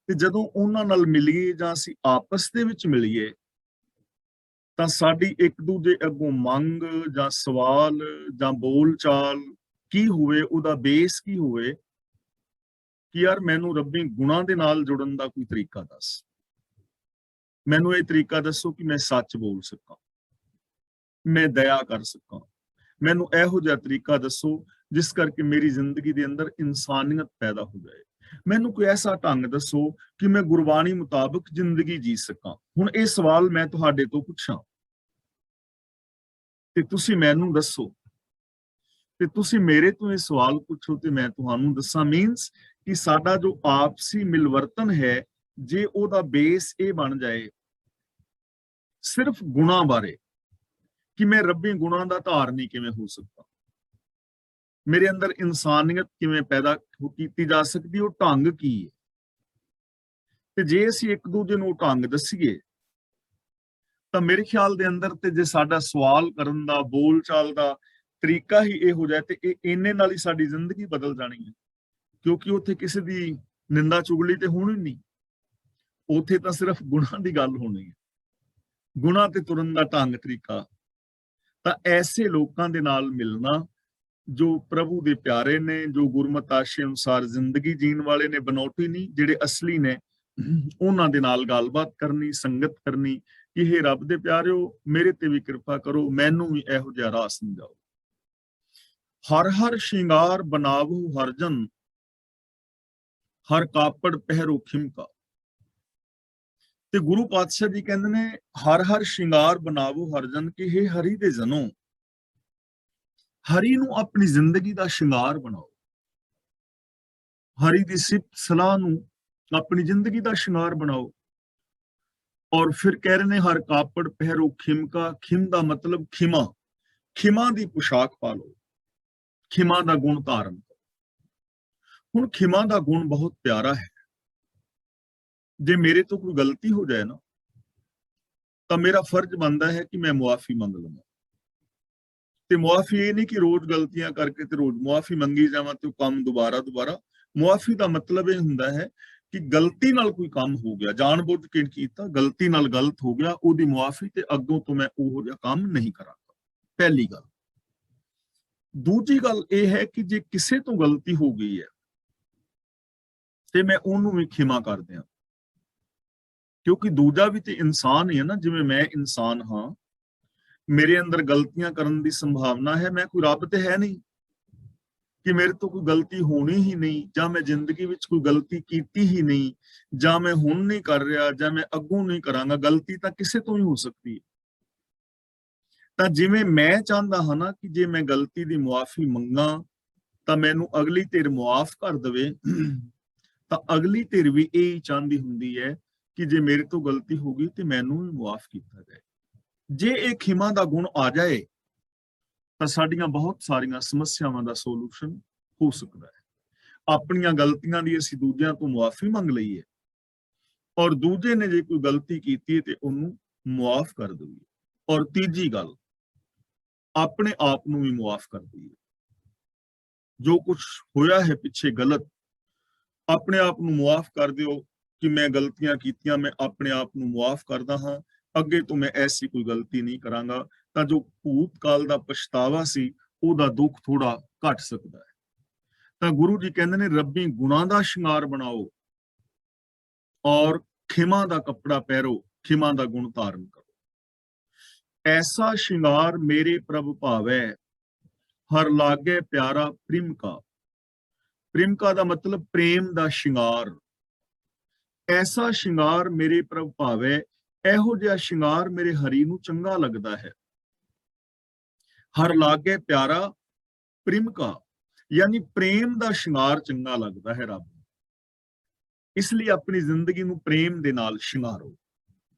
ਤੇ ਜਦੋਂ ਉਹਨਾਂ ਨਾਲ ਮਿਲੀਏ ਜਾਂ ਅਸੀਂ ਆਪਸ ਦੇ ਵਿੱਚ ਮਿਲੀਏ, ਤਾਂ ਸਾਡੀ ਇੱਕ ਦੂਜੇ ਅੱਗੋਂ ਮੰਗ ਜਾਂ ਸਵਾਲ ਜਾਂ ਬੋਲ ਚਾਲ ਕੀ ਹੋਵੇ, ਉਹਦਾ ਬੇਸ ਕੀ ਹੋਵੇ ਕਿ ਯਾਰ ਮੈਨੂੰ ਰੱਬੀ ਗੁਣਾਂ ਦੇ ਨਾਲ ਜੁੜਨ ਦਾ ਕੋਈ ਤਰੀਕਾ ਦੱਸ, ਮੈਨੂੰ ਇਹ ਤਰੀਕਾ ਦੱਸੋ ਕਿ ਮੈਂ ਸੱਚ ਬੋਲ ਸਕਾਂ, ਮੈਂ ਦਇਆ ਕਰ ਸਕਾਂ, ਮੈਨੂੰ ਇਹੋ ਜਿਹਾ ਤਰੀਕਾ ਦੱਸੋ ਜਿਸ ਕਰਕੇ ਮੇਰੀ ਜ਼ਿੰਦਗੀ ਦੇ ਅੰਦਰ ਇਨਸਾਨੀਅਤ ਪੈਦਾ ਹੋ ਜਾਏ, ਮੈਨੂੰ ਕੋਈ ਐਸਾ ਢੰਗ ਦੱਸੋ ਕਿ ਮੈਂ ਗੁਰਬਾਣੀ ਮੁਤਾਬਕ ਜ਼ਿੰਦਗੀ ਜੀ ਸਕਾਂ। ਹੁਣ ਇਹ ਸਵਾਲ ਮੈਂ ਤੁਹਾਡੇ ਤੋਂ ਪੁੱਛਾਂ ਤੇ ਤੁਸੀਂ ਮੈਨੂੰ ਦੱਸੋ, ਤੇ ਤੁਸੀਂ ਮੇਰੇ ਤੋਂ ਇਹ ਸਵਾਲ ਪੁੱਛੋ ਤੇ ਮੈਂ ਤੁਹਾਨੂੰ ਦੱਸਾਂ। ਮੀਨਸ ਕਿ ਸਾਡਾ ਜੋ ਆਪਸੀ ਮਿਲਵਰਤਨ ਹੈ, ਜੇ ਉਹਦਾ ਬੇਸ ਇਹ ਬਣ ਜਾਏ ਸਿਰਫ ਗੁਣਾਂ ਬਾਰੇ ਕਿ ਮੈਂ ਰੱਬੀ ਗੁਣਾਂ ਦਾ ਧਾਰਨੀ ਕਿਵੇਂ ਹੋ ਸਕਦਾ, ਮੇਰੇ ਅੰਦਰ ਇਨਸਾਨੀਅਤ ਕਿਵੇਂ ਪੈਦਾ ਕੀਤੀ ਜਾ ਸਕਦੀ, ਉਹ ਢੰਗ ਕੀ ਹੈ। ਤੇ ਜੇ ਅਸੀਂ ਇੱਕ ਦੂਜੇ ਨੂੰ ਢੰਗ ਦੱਸੀਏ ਤਾਂ ਮੇਰੇ ਖਿਆਲ ਦੇ ਅੰਦਰ ਤੇ ਜੇ ਸਾਡਾ ਸਵਾਲ ਕਰਨ ਦਾ, ਬੋਲ ਚਾਲ ਦਾ ਤਰੀਕਾ ਹੀ ਇਹ ਹੋ ਜਾਏ ਤੇ ਇਹ ਇੰਨੇ ਨਾਲ ਹੀ ਸਾਡੀ ਜ਼ਿੰਦਗੀ ਬਦਲ ਜਾਣੀ ਹੈ। ਕਿਉਂਕਿ ਉੱਥੇ ਕਿਸੇ ਦੀ ਨਿੰਦਾ ਚੁਗਲੀ ਤੇ ਹੋਣੀ ਨਹੀਂ, ਉੱਥੇ ਤਾਂ ਸਿਰਫ ਗੁਣਾਂ ਦੀ ਗੱਲ ਹੋਣੀ ਹੈ, ਗੁਣਾਂ ਤੇ ਤੁਰਨ ਦਾ ਢੰਗ ਤਰੀਕਾ। ਤਾਂ ਐਸੇ ਲੋਕਾਂ ਦੇ ਨਾਲ ਮਿਲਣਾ ਜੋ ਪ੍ਰਭੂ ਦੇ ਪਿਆਰੇ ਨੇ, ਜੋ ਗੁਰਮਤਿ ਆਸ਼ੇ ਅਨੁਸਾਰ ਜ਼ਿੰਦਗੀ ਜੀਣ ਵਾਲੇ ਨੇ, ਬਨੌਟੀ ਨਹੀਂ, ਜਿਹੜੇ ਅਸਲੀ ਨੇ, ਉਹਨਾਂ ਦੇ ਨਾਲ ਗੱਲਬਾਤ ਕਰਨੀ, ਸੰਗਤ ਕਰਨੀ ਕਿ ਇਹ ਰੱਬ ਦੇ ਪਿਆਰਿਓ ਮੇਰੇ ਤੇ ਵੀ ਕਿਰਪਾ ਕਰੋ, ਮੈਨੂੰ ਵੀ ਇਹੋ ਜਿਹਾ ਰਾਹ ਸਮਝਾਓ। ਹਰ ਹਰ ਸ਼ਿੰਗਾਰ ਬਣਾਵੋ ਹਰਜਨ, ਹਰ ਕਾਪੜ ਪਹਿਰੋ ਖਿਮਕਾ। ਤੇ ਗੁਰੂ ਪਾਤਸ਼ਾਹ ਜੀ ਕਹਿੰਦੇ ਨੇ ਹਰ ਹਰ ਸ਼ਿੰਗਾਰ ਬਣਾਵੋ ਹਰਜਨ, ਕਿ ਇਹ ਹਰੀ ਦੇ ਜਨੋ, ਹਰੀ ਨੂੰ ਆਪਣੀ ਜ਼ਿੰਦਗੀ ਦਾ ਸ਼ਿੰਗਾਰ ਬਣਾਓ, ਹਰੀ ਦੀ ਸਿਫਤ ਸਲਾਹ ਨੂੰ ਆਪਣੀ ਜ਼ਿੰਦਗੀ ਦਾ ਸ਼ਿੰਗਾਰ ਬਣਾਓ। ਔਰ ਫਿਰ ਕਹਿ ਰਹੇ ਨੇ ਹਰ ਕਾਪੜ ਪਹਿਰੋ ਖਿਮਕਾ। ਖਿਮ ਦਾ ਮਤਲਬ ਖਿਮਾ, ਖਿਮਾ ਦੀ ਪੁਸ਼ਾਕ ਪਾ ਲਓ, ਖਿਮਾ ਦਾ ਗੁਣ ਧਾਰਨ ਕਰੋ। ਹੁਣ ਖਿਮਾ ਦਾ ਗੁਣ ਬਹੁਤ ਪਿਆਰਾ ਹੈ। ਜੇ ਮੇਰੇ ਤੋਂ ਕੋਈ ਗਲਤੀ ਹੋ ਜਾਏ ਨਾ, ਤਾਂ ਮੇਰਾ ਫਰਜ਼ ਬਣਦਾ ਹੈ ਕਿ ਮੈਂ ਮੁਆਫੀ ਮੰਗ ਲਵਾਂ। ਤੇ ਮੁਆਫੀ ਇਹ ਨਹੀਂ ਕਿ ਰੋਜ਼ ਗਲਤੀਆਂ ਕਰਕੇ ਤੇ ਰੋਜ਼ ਮੁਆਫੀ ਮੰਗੀ ਜਾਵਾਂ ਤੇ ਉਹ ਕੰਮ ਦੁਬਾਰਾ। ਮੁਆਫੀ ਦਾ ਮਤਲਬ ਇਹ ਹੁੰਦਾ ਹੈ ਕਿ ਗਲਤੀ ਨਾਲ ਕੋਈ ਕੰਮ ਹੋ ਗਿਆ, ਜਾਣਬੁੱਝ ਕੇ ਕੀਤਾ, ਗਲਤੀ ਨਾਲ ਗਲਤ ਹੋ ਗਿਆ, ਉਹਦੀ ਮੁਆਫੀ, ਤੇ ਅੱਗੋਂ ਤੋਂ ਮੈਂ ਉਹੋ ਜਿਹਾ ਕੰਮ ਨਹੀਂ ਕਰਾਂਗਾ। ਪਹਿਲੀ ਗੱਲ। ਦੂਜੀ ਗੱਲ ਇਹ ਹੈ ਕਿ ਜੇ ਕਿਸੇ ਤੋਂ ਗਲਤੀ ਹੋ ਗਈ ਹੈ ਤੇ ਮੈਂ ਉਹਨੂੰ ਵੀ ਖਿਮਾ ਕਰ ਦਿਆਂ, ਕਿਉਂਕਿ ਦੂਜਾ ਵੀ ਤੇ ਇਨਸਾਨ ਹੀ ਹੈ ਨਾ, ਜਿਵੇਂ ਮੈਂ ਇਨਸਾਨ ਹਾਂ, ਮੇਰੇ ਅੰਦਰ ਗਲਤੀਆਂ ਕਰਨ ਦੀ ਸੰਭਾਵਨਾ ਹੈ। ਮੈਂ ਕੋਈ ਰੱਬ ਤੇ ਹੈ ਨਹੀਂ ਕਿ ਮੇਰੇ ਤੋਂ ਕੋਈ ਗਲਤੀ ਹੋਣੀ ਹੀ ਨਹੀਂ, ਜਾਂ ਮੈਂ ਜ਼ਿੰਦਗੀ ਵਿੱਚ ਕੋਈ ਗਲਤੀ ਕੀਤੀ ਹੀ ਨਹੀਂ, ਜਾਂ ਮੈਂ ਹੁਣ ਨਹੀਂ ਕਰ ਰਿਹਾ, ਜਾਂ ਮੈਂ ਅੱਗੋਂ ਨਹੀਂ ਕਰਾਂਗਾ। ਗਲਤੀ ਤਾਂ ਕਿਸੇ ਤੋਂ ਹੀ ਹੋ ਸਕਦੀ ਹੈ। ਤਾਂ ਜਿਵੇਂ ਮੈਂ ਚਾਹੁੰਦਾ ਹਾਂ ਨਾ ਕਿ ਜੇ ਮੈਂ ਗਲਤੀ ਦੀ ਮੁਆਫੀ ਮੰਗਾ ਤਾਂ ਮੈਨੂੰ ਅਗਲੀ ਧਿਰ ਮੁਆਫ ਕਰ ਦੇਵੇ, ਤਾਂ ਅਗਲੀ ਧਿਰ ਵੀ ਇਹ ਚਾਹੁੰਦੀ ਹੁੰਦੀ ਹੈ ਕਿ ਜੇ ਮੇਰੇ ਤੋਂ ਗਲਤੀ ਹੋ ਗਈ ਤੇ ਮੈਨੂੰ ਵੀ ਮੁਆਫ ਕੀਤਾ ਜਾਏ। ਜੇ ਇਹ ਖਿਮਾ ਦਾ ਗੁਣ ਆ ਜਾਏ ਤਾਂ ਸਾਡੀਆਂ ਬਹੁਤ ਸਾਰੀਆਂ ਸਮੱਸਿਆਵਾਂ ਦਾ ਸੋਲੂਸ਼ਨ ਹੋ ਸਕਦਾ ਹੈ। ਆਪਣੀਆਂ ਗਲਤੀਆਂ ਦੀ ਅਸੀਂ ਦੂਜਿਆਂ ਤੋਂ ਮੁਆਫੀ ਮੰਗ ਲਈਏ, ਔਰ ਦੂਜੇ ਨੇ ਜੇ ਕੋਈ ਗਲਤੀ ਕੀਤੀ ਤੇ ਉਹਨੂੰ ਮੁਆਫ ਕਰ ਦਈਏ। ਔਰ ਤੀਜੀ ਗੱਲ, ਆਪਣੇ ਆਪ ਨੂੰ ਵੀ ਮੁਆਫ ਕਰ ਦਈਏ। ਜੋ ਕੁਝ ਹੋਇਆ ਹੈ ਪਿੱਛੇ ਗਲਤ, ਆਪਣੇ ਆਪ ਨੂੰ ਮੁਆਫ ਕਰ ਦਿਓ ਕਿ ਮੈਂ ਗਲਤੀਆਂ ਕੀਤੀਆਂ, ਮੈਂ ਆਪਣੇ ਆਪ ਨੂੰ ਮੁਆਫ ਕਰਦਾ ਹਾਂ, ਅੱਗੇ ਤੋਂ ਮੈਂ ਐਸੀ ਕੋਈ ਗਲਤੀ ਨਹੀਂ ਕਰਾਂਗਾ। ਤਾਂ ਜੋ ਭੂਤਕਾਲ ਦਾ ਪਛਤਾਵਾ ਸੀ ਉਹਦਾ ਦੁੱਖ ਥੋੜਾ ਘਟ ਸਕਦਾ ਹੈ। ਤਾਂ ਗੁਰੂ ਜੀ ਕਹਿੰਦੇ ਨੇ ਰੱਬੀ ਗੁਣਾਂ ਦਾ ਸ਼ਿੰਗਾਰ ਬਣਾਓ ਔਰ ਖਿਮਾ ਦਾ ਕੱਪੜਾ ਪਹਿਰੋ, ਖਿਮਾ ਦਾ ਗੁਣ ਧਾਰਨ ਕਰੋ। ਐਸਾ ਸ਼ਿੰਗਾਰ ਮੇਰੇ ਪ੍ਰਭ ਭਾਵੈ, ਹਰ ਲਾਗੇ ਪਿਆਰਾ ਪ੍ਰਿਮਕਾ। ਪ੍ਰਿਮਕਾ ਦਾ ਮਤਲਬ ਪ੍ਰੇਮ ਦਾ ਸ਼ਿੰਗਾਰ। ਐਸਾ ਸ਼ਿੰਗਾਰ ਮੇਰੇ ਪ੍ਰਭ ਭਾਵੈ, ਇਹੋ ਜਿਹਾ ਸ਼ਿੰਗਾਰ ਮੇਰੇ ਹਰੀ ਨੂੰ ਚੰਗਾ ਲੱਗਦਾ ਹੈ। ਹਰ ਲਾਗੇ ਪਿਆਰਾ ਪ੍ਰਿਮਕਾ, ਯਾਨੀ ਪ੍ਰੇਮ ਦਾ ਸ਼ਿੰਗਾਰ ਚੰਗਾ ਲੱਗਦਾ ਹੈ ਰੱਬ ਨੂੰ। ਇਸ ਲਈ ਆਪਣੀ ਜ਼ਿੰਦਗੀ ਨੂੰ ਪ੍ਰੇਮ ਦੇ ਨਾਲ ਸ਼ਿੰਗਾਰੋ।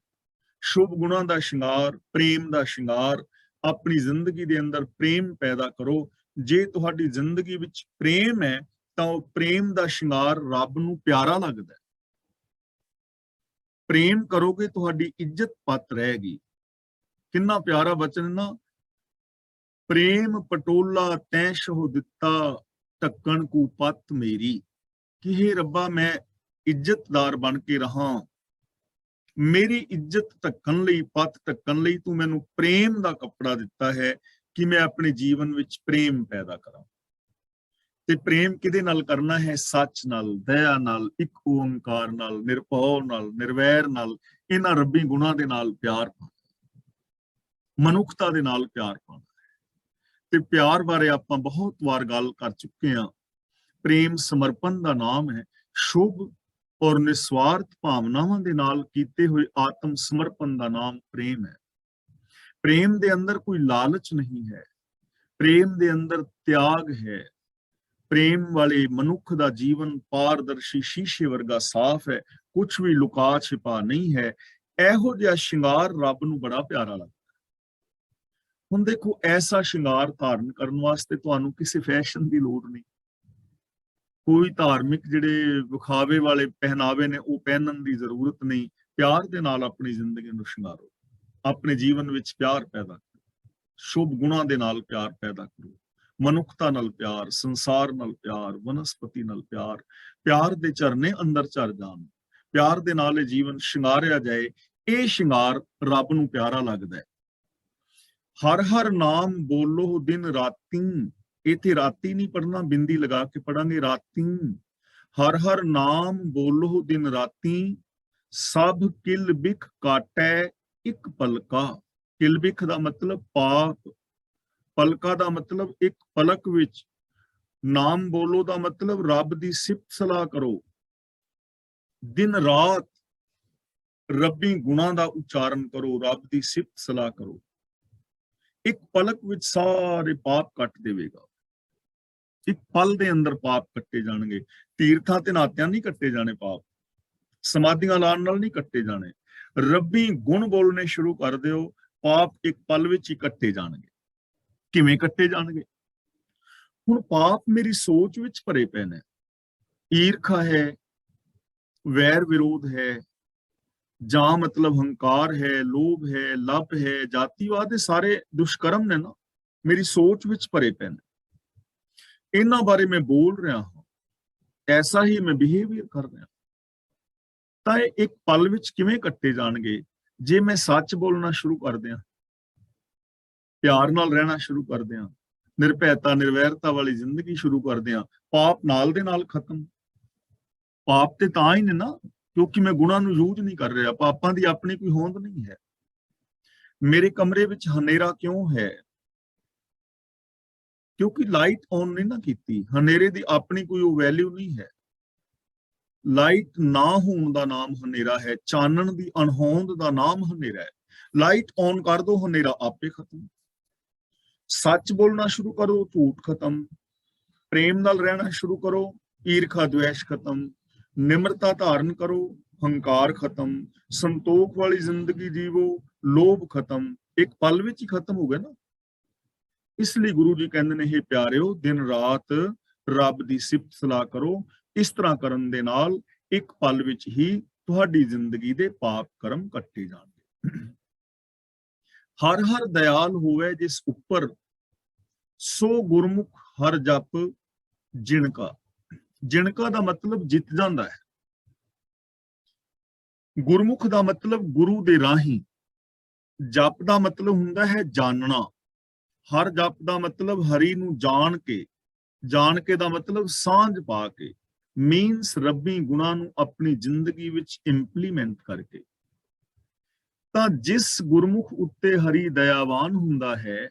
ਸ਼ੁਭ ਗੁਣਾਂ ਦਾ ਸ਼ਿੰਗਾਰ, ਪ੍ਰੇਮ ਦਾ ਸ਼ਿੰਗਾਰ, ਆਪਣੀ ਜ਼ਿੰਦਗੀ ਦੇ ਅੰਦਰ ਪ੍ਰੇਮ ਪੈਦਾ ਕਰੋ। ਜੇ ਤੁਹਾਡੀ ਜ਼ਿੰਦਗੀ ਵਿੱਚ ਪ੍ਰੇਮ ਹੈ ਤਾਂ ਉਹ ਪ੍ਰੇਮ ਦਾ ਸ਼ਿੰਗਾਰ ਰੱਬ ਨੂੰ ਪਿਆਰਾ ਲੱਗਦਾ ਹੈ। ਪ੍ਰੇਮ ਕਰੋਗੇ ਤੁਹਾਡੀ ਇੱਜ਼ਤ ਪੱਤ ਰਹੇਗੀ। ਕਿੰਨਾ ਪਿਆਰਾ ਬਚਨ ਨਾ, ਪ੍ਰੇਮ ਪਟੋਲਾ ਤੈਂ ਸ਼ੋ ਦਿੱਤਾ, ਢੱਕਣ ਕੂ ਪੱਤ ਮੇਰੀ। ਕਿ ਹੇ ਰੱਬਾ, ਮੈਂ ਇੱਜ਼ਤਦਾਰ ਬਣ ਕੇ ਰਹਾਂ, ਮੇਰੀ ਇੱਜ਼ਤ ਢੱਕਣ ਲਈ, ਪੱਤ ਢੱਕਣ ਲਈ ਤੂੰ ਮੈਨੂੰ ਪ੍ਰੇਮ ਦਾ ਕੱਪੜਾ ਦਿੱਤਾ ਹੈ ਕਿ ਮੈਂ ਆਪਣੇ ਜੀਵਨ ਵਿੱਚ ਪ੍ਰੇਮ ਪੈਦਾ ਕਰਾਂ। ਤੇ ਪ੍ਰੇਮ ਕਿਹਦੇ ਨਾਲ ਕਰਨਾ ਹੈ? ਸੱਚ ਨਾਲ, ਦਇਆ ਨਾਲ, ਇੱਕ ਓੰਕਾਰ ਨਾਲ, ਨਿਰਭਉ ਨਾਲ, ਨਿਰਵੈਰ ਨਾਲ, ਇਹਨਾਂ ਰੱਬੀ ਗੁਣਾਂ ਦੇ ਨਾਲ ਪਿਆਰ ਪਾਉਣਾ, ਮਨੁੱਖਤਾ ਦੇ ਨਾਲ ਪਿਆਰ ਪਾਉਣਾ। ਤੇ ਪਿਆਰ ਬਾਰੇ ਆਪਾਂ ਬਹੁਤ ਵਾਰ ਗੱਲ ਕਰ ਚੁੱਕੇ ਹਾਂ। ਪ੍ਰੇਮ ਸਮਰਪਣ ਦਾ ਨਾਮ ਹੈ। ਸ਼ੁਭ ਔਰ ਨਿਸਵਾਰਥ ਭਾਵਨਾਵਾਂ ਦੇ ਨਾਲ ਕੀਤੇ ਹੋਏ ਆਤਮ ਸਮਰਪਣ ਦਾ ਨਾਮ ਪ੍ਰੇਮ ਹੈ। ਪ੍ਰੇਮ ਦੇ ਅੰਦਰ ਕੋਈ ਲਾਲਚ ਨਹੀਂ ਹੈ, ਪ੍ਰੇਮ ਦੇ ਅੰਦਰ ਤਿਆਗ ਹੈ। ਪ੍ਰੇਮ ਵਾਲੇ ਮਨੁੱਖ ਦਾ ਜੀਵਨ ਪਾਰਦਰਸ਼ੀ ਸ਼ੀਸ਼ੇ ਵਰਗਾ ਸਾਫ਼ ਹੈ, ਕੁਝ ਵੀ ਲੁਕਾ ਛਿਪਾ ਨਹੀਂ ਹੈ। ਇਹੋ ਜਿਹਾ ਸ਼ਿੰਗਾਰ ਰੱਬ ਨੂੰ ਬੜਾ ਪਿਆਰਾ ਲੱਗਦਾ। ਹੁਣ ਦੇਖੋ, ਐਸਾ ਸ਼ਿੰਗਾਰ ਧਾਰਨ ਕਰਨ ਵਾਸਤੇ ਤੁਹਾਨੂੰ ਕਿਸੇ ਫੈਸ਼ਨ ਦੀ ਲੋੜ ਨਹੀਂ। ਕੋਈ ਧਾਰਮਿਕ ਜਿਹੜੇ ਵਿਖਾਵੇ ਵਾਲੇ ਪਹਿਨਾਵੇ ਨੇ ਉਹ ਪਹਿਨਣ ਦੀ ਜ਼ਰੂਰਤ ਨਹੀਂ। ਪਿਆਰ ਦੇ ਨਾਲ ਆਪਣੀ ਜ਼ਿੰਦਗੀ ਨੂੰ ਸ਼ਿੰਗਾਰੋ, ਆਪਣੇ ਜੀਵਨ ਵਿੱਚ ਪਿਆਰ ਪੈਦਾ ਕਰੋ, ਸ਼ੁਭ ਗੁਣਾਂ ਦੇ ਨਾਲ ਪਿਆਰ ਪੈਦਾ ਕਰੋ, ਮਨੁੱਖਤਾ ਨਾਲ ਪਿਆਰ, ਸੰਸਾਰ ਨਾਲ ਪਿਆਰ, ਵਨਸਪਤੀ ਨਾਲ ਪਿਆਰ। ਪਿਆਰ ਦੇ ਝਰਨੇ ਅੰਦਰ ਝਰ ਜਾਣ, ਪਿਆਰ ਦੇ ਨਾਲ ਇਹ ਜੀਵਨ ਸ਼ਿੰਗਾਰਿਆ ਜਾਏ। ਇਹ ਸ਼ਿੰਗਾਰ ਰੱਬ ਨੂੰ ਪਿਆਰਾ ਲੱਗਦਾ ਹੈ। ਹਰ ਹਰ ਨਾਮ ਬੋਲੋ ਦਿਨ ਰਾਤੀ। ਇੱਥੇ ਰਾਤੀ ਨਹੀਂ ਪੜਨਾ, ਬਿੰਦੀ ਲਗਾ ਕੇ ਪੜਾਂਗੇ, ਰਾਤੀ। ਹਰ ਹਰ ਨਾਮ ਬੋਲੋ ਦਿਨ ਰਾਤੀ, ਸਭ ਕਿਲ ਬਿਖ ਕਾਟੈ ਇੱਕ ਪਲਕਾ। ਕਿਲ ਬਿਖ ਦਾ ਮਤਲਬ ਪਾਪ, ਪਲਕਾ ਦਾ ਮਤਲਬ ਇੱਕ ਪਲਕ ਵਿੱਚ। ਨਾਮ ਬੋਲੋ ਦਾ ਮਤਲਬ ਰੱਬ ਦੀ ਸਿਫਤ ਸਲਾਹ ਕਰੋ। ਦਿਨ ਰਾਤ ਰੱਬੀ ਗੁਣਾਂ ਦਾ ਉਚਾਰਨ ਕਰੋ, ਰੱਬ ਦੀ ਸਿਫਤ ਸਲਾਹ ਕਰੋ। ਇੱਕ ਪਲਕ ਵਿੱਚ ਸਾਰੇ ਪਾਪ ਕੱਟ ਦੇਵੇਗਾ। ਇੱਕ ਪਲ ਦੇ ਅੰਦਰ ਪਾਪ ਕੱਟੇ ਜਾਣਗੇ। ਤੀਰਥਾਂ ਤੇ ਨਾਤਿਆਂ ਨਹੀਂ ਕੱਟੇ ਜਾਣੇ ਪਾਪ, ਸਮਾਧੀਆਂ ਲਾਉਣ ਨਾਲ ਨਹੀਂ ਕੱਟੇ ਜਾਣੇ। ਰੱਬੀ ਗੁਣ ਬੋਲਣੇ ਸ਼ੁਰੂ ਕਰ ਦਿਓ, ਪਾਪ ਇੱਕ ਪਲ ਵਿੱਚ ਹੀ ਕੱਟੇ ਜਾਣਗੇ। ਕਿਵੇਂ ਕੱਟੇ ਜਾਣਗੇ? ਹੁਣ ਪਾਪ ਮੇਰੀ ਸੋਚ ਵਿੱਚ ਭਰੇ ਪਏ ਨੇ। ਈਰਖਾ ਹੈ, ਵੈਰ ਵਿਰੋਧ ਹੈ, ਜਾਂ ਮਤਲਬ ਹੰਕਾਰ ਹੈ, ਲੋਭ ਹੈ, ਲੱਭ ਹੈ, ਜਾਤੀਵਾਦ, ਇਹ ਸਾਰੇ ਦੁਸ਼ਕਰਮ ਨੇ ਨਾ, ਮੇਰੀ ਸੋਚ ਵਿੱਚ ਭਰੇ ਪਏ ਨੇ। ਇਹਨਾਂ ਬਾਰੇ ਮੈਂ ਬੋਲ ਰਿਹਾ ਹਾਂ, ਐਸਾ ਹੀ ਮੈਂ ਬਿਹੇਵੀਅਰ ਕਰ ਰਿਹਾ। ਤਾਂ ਇਹ ਇੱਕ ਪਲ ਵਿੱਚ ਕਿਵੇਂ ਕੱਟੇ ਜਾਣਗੇ? ਜੇ ਮੈਂ ਸੱਚ ਬੋਲਣਾ ਸ਼ੁਰੂ ਕਰ ਦਿਆਂ, ਪਿਆਰ ਨਾਲ ਰਹਿਣਾ ਸ਼ੁਰੂ ਕਰ ਦਿਆਂ, ਨਿਰਭੈਤਾ ਨਿਰਵੈਰਤਾ ਵਾਲੀ ਜ਼ਿੰਦਗੀ ਸ਼ੁਰੂ ਕਰ ਦਿਆਂ, ਪਾਪ ਨਾਲ ਦੇ ਨਾਲ ਖਤਮ। ਪਾਪ ਤੇ ਤਾਂ ਹੀ ਨੇ ਨਾ ਕਿਉਂਕਿ ਮੈਂ ਗੁਣਾਂ ਨੂੰ ਯੂਜ਼ ਨਹੀਂ ਕਰ ਰਿਹਾ। ਪਾਪਾਂ ਦੀ ਆਪਣੀ ਕੋਈ ਹੋਂਦ ਨਹੀਂ ਹੈ। ਮੇਰੇ ਕਮਰੇ ਵਿੱਚ ਹਨੇਰਾ ਕਿਉਂ ਹੈ? ਕਿਉਂਕਿ ਲਾਈਟ ਔਨ ਨਹੀਂ ਨਾ ਕੀਤੀ। ਹਨੇਰੇ ਦੀ ਆਪਣੀ ਕੋਈ ਉਹ ਵੈਲਿਊ ਨਹੀਂ ਹੈ। ਲਾਈਟ ਨਾ ਹੋਣ ਦਾ ਨਾਮ ਹਨੇਰਾ ਹੈ, ਚਾਨਣ ਦੀ ਅਣਹੋਂਦ ਦਾ ਨਾਮ ਹਨੇਰਾ ਹੈ। ਲਾਈਟ ਔਨ ਕਰ ਦੋ, ਹਨੇਰਾ ਆਪੇ ਖਤਮ। ਸੱਚ ਬੋਲਣਾ ਸ਼ੁਰੂ ਕਰੋ, ਝੂਠ ਖਤਮ। ਪ੍ਰੇਮ ਨਾਲ ਰਹਿਣਾ ਸ਼ੁਰੂ ਕਰੋ, ਈਰਖਾ ਦੁਆਸ਼ ਖਤਮ। ਨਿਮਰਤਾ ਧਾਰਨ ਕਰੋ, ਹੰਕਾਰ ਖਤਮ, ਸੰਤੋਖ ਵਾਲੀ ਜ਼ਿੰਦਗੀ ਜੀਵੋ, ਲੋਭ ਖਤਮ। ਇੱਕ ਪਲ ਵਿੱਚ ਹੀ ਖਤਮ ਹੋ ਗਿਆ ਨਾ। ਇਸ ਲਈ ਗੁਰੂ ਜੀ ਕਹਿੰਦੇ ਨੇ, ਇਹ ਪਿਆਰਿਓ, ਦਿਨ ਰਾਤ ਰੱਬ ਦੀ ਸਿਫਤ ਸਲਾਹ ਕਰੋ। ਇਸ ਤਰ੍ਹਾਂ ਕਰਨ ਦੇ ਨਾਲ ਇੱਕ ਪਲ ਵਿੱਚ ਹੀ ਤੁਹਾਡੀ ਜ਼ਿੰਦਗੀ ਦੇ ਪਾਪ ਕਰਮ ਕੱਟੇ ਜਾਣਗੇ। ਹਰ ਹਰ ਦਇਆਲ ਹੋਵੇ ਜਿਸ ਉੱਪਰ, ਸੋ ਗੁਰਮੁਖ ਹਰ ਜਪ ਜਿਣਕਾ। ਜਿਣਕਾ ਦਾ ਮਤਲਬ ਜਿੱਤ ਜਾਂਦਾ ਹੈ। ਗੁਰਮੁਖ ਦਾ ਮਤਲਬ ਗੁਰੂ ਦੇ ਰਾਹੀਂ। ਜਪ ਦਾ ਮਤਲਬ ਹੁੰਦਾ ਹੈ ਜਾਣਨਾ। ਹਰ ਜਪ ਦਾ ਮਤਲਬ ਹਰੀ ਨੂੰ ਜਾਣ ਕੇ। ਜਾਣ ਕੇ ਦਾ ਮਤਲਬ ਸਾਂਝ ਪਾ ਕੇ, ਮੀਨਸ ਰੱਬੀ ਗੁਣਾਂ ਨੂੰ ਆਪਣੀ ਜ਼ਿੰਦਗੀ ਵਿੱਚ ਇੰਪਲੀਮੈਂਟ ਕਰਕੇ। ਤਾਂ ਜਿਸ ਗੁਰਮੁਖ ਉੱਤੇ ਹਰੀ ਦਇਆਵਾਨ ਹੁੰਦਾ ਹੈ,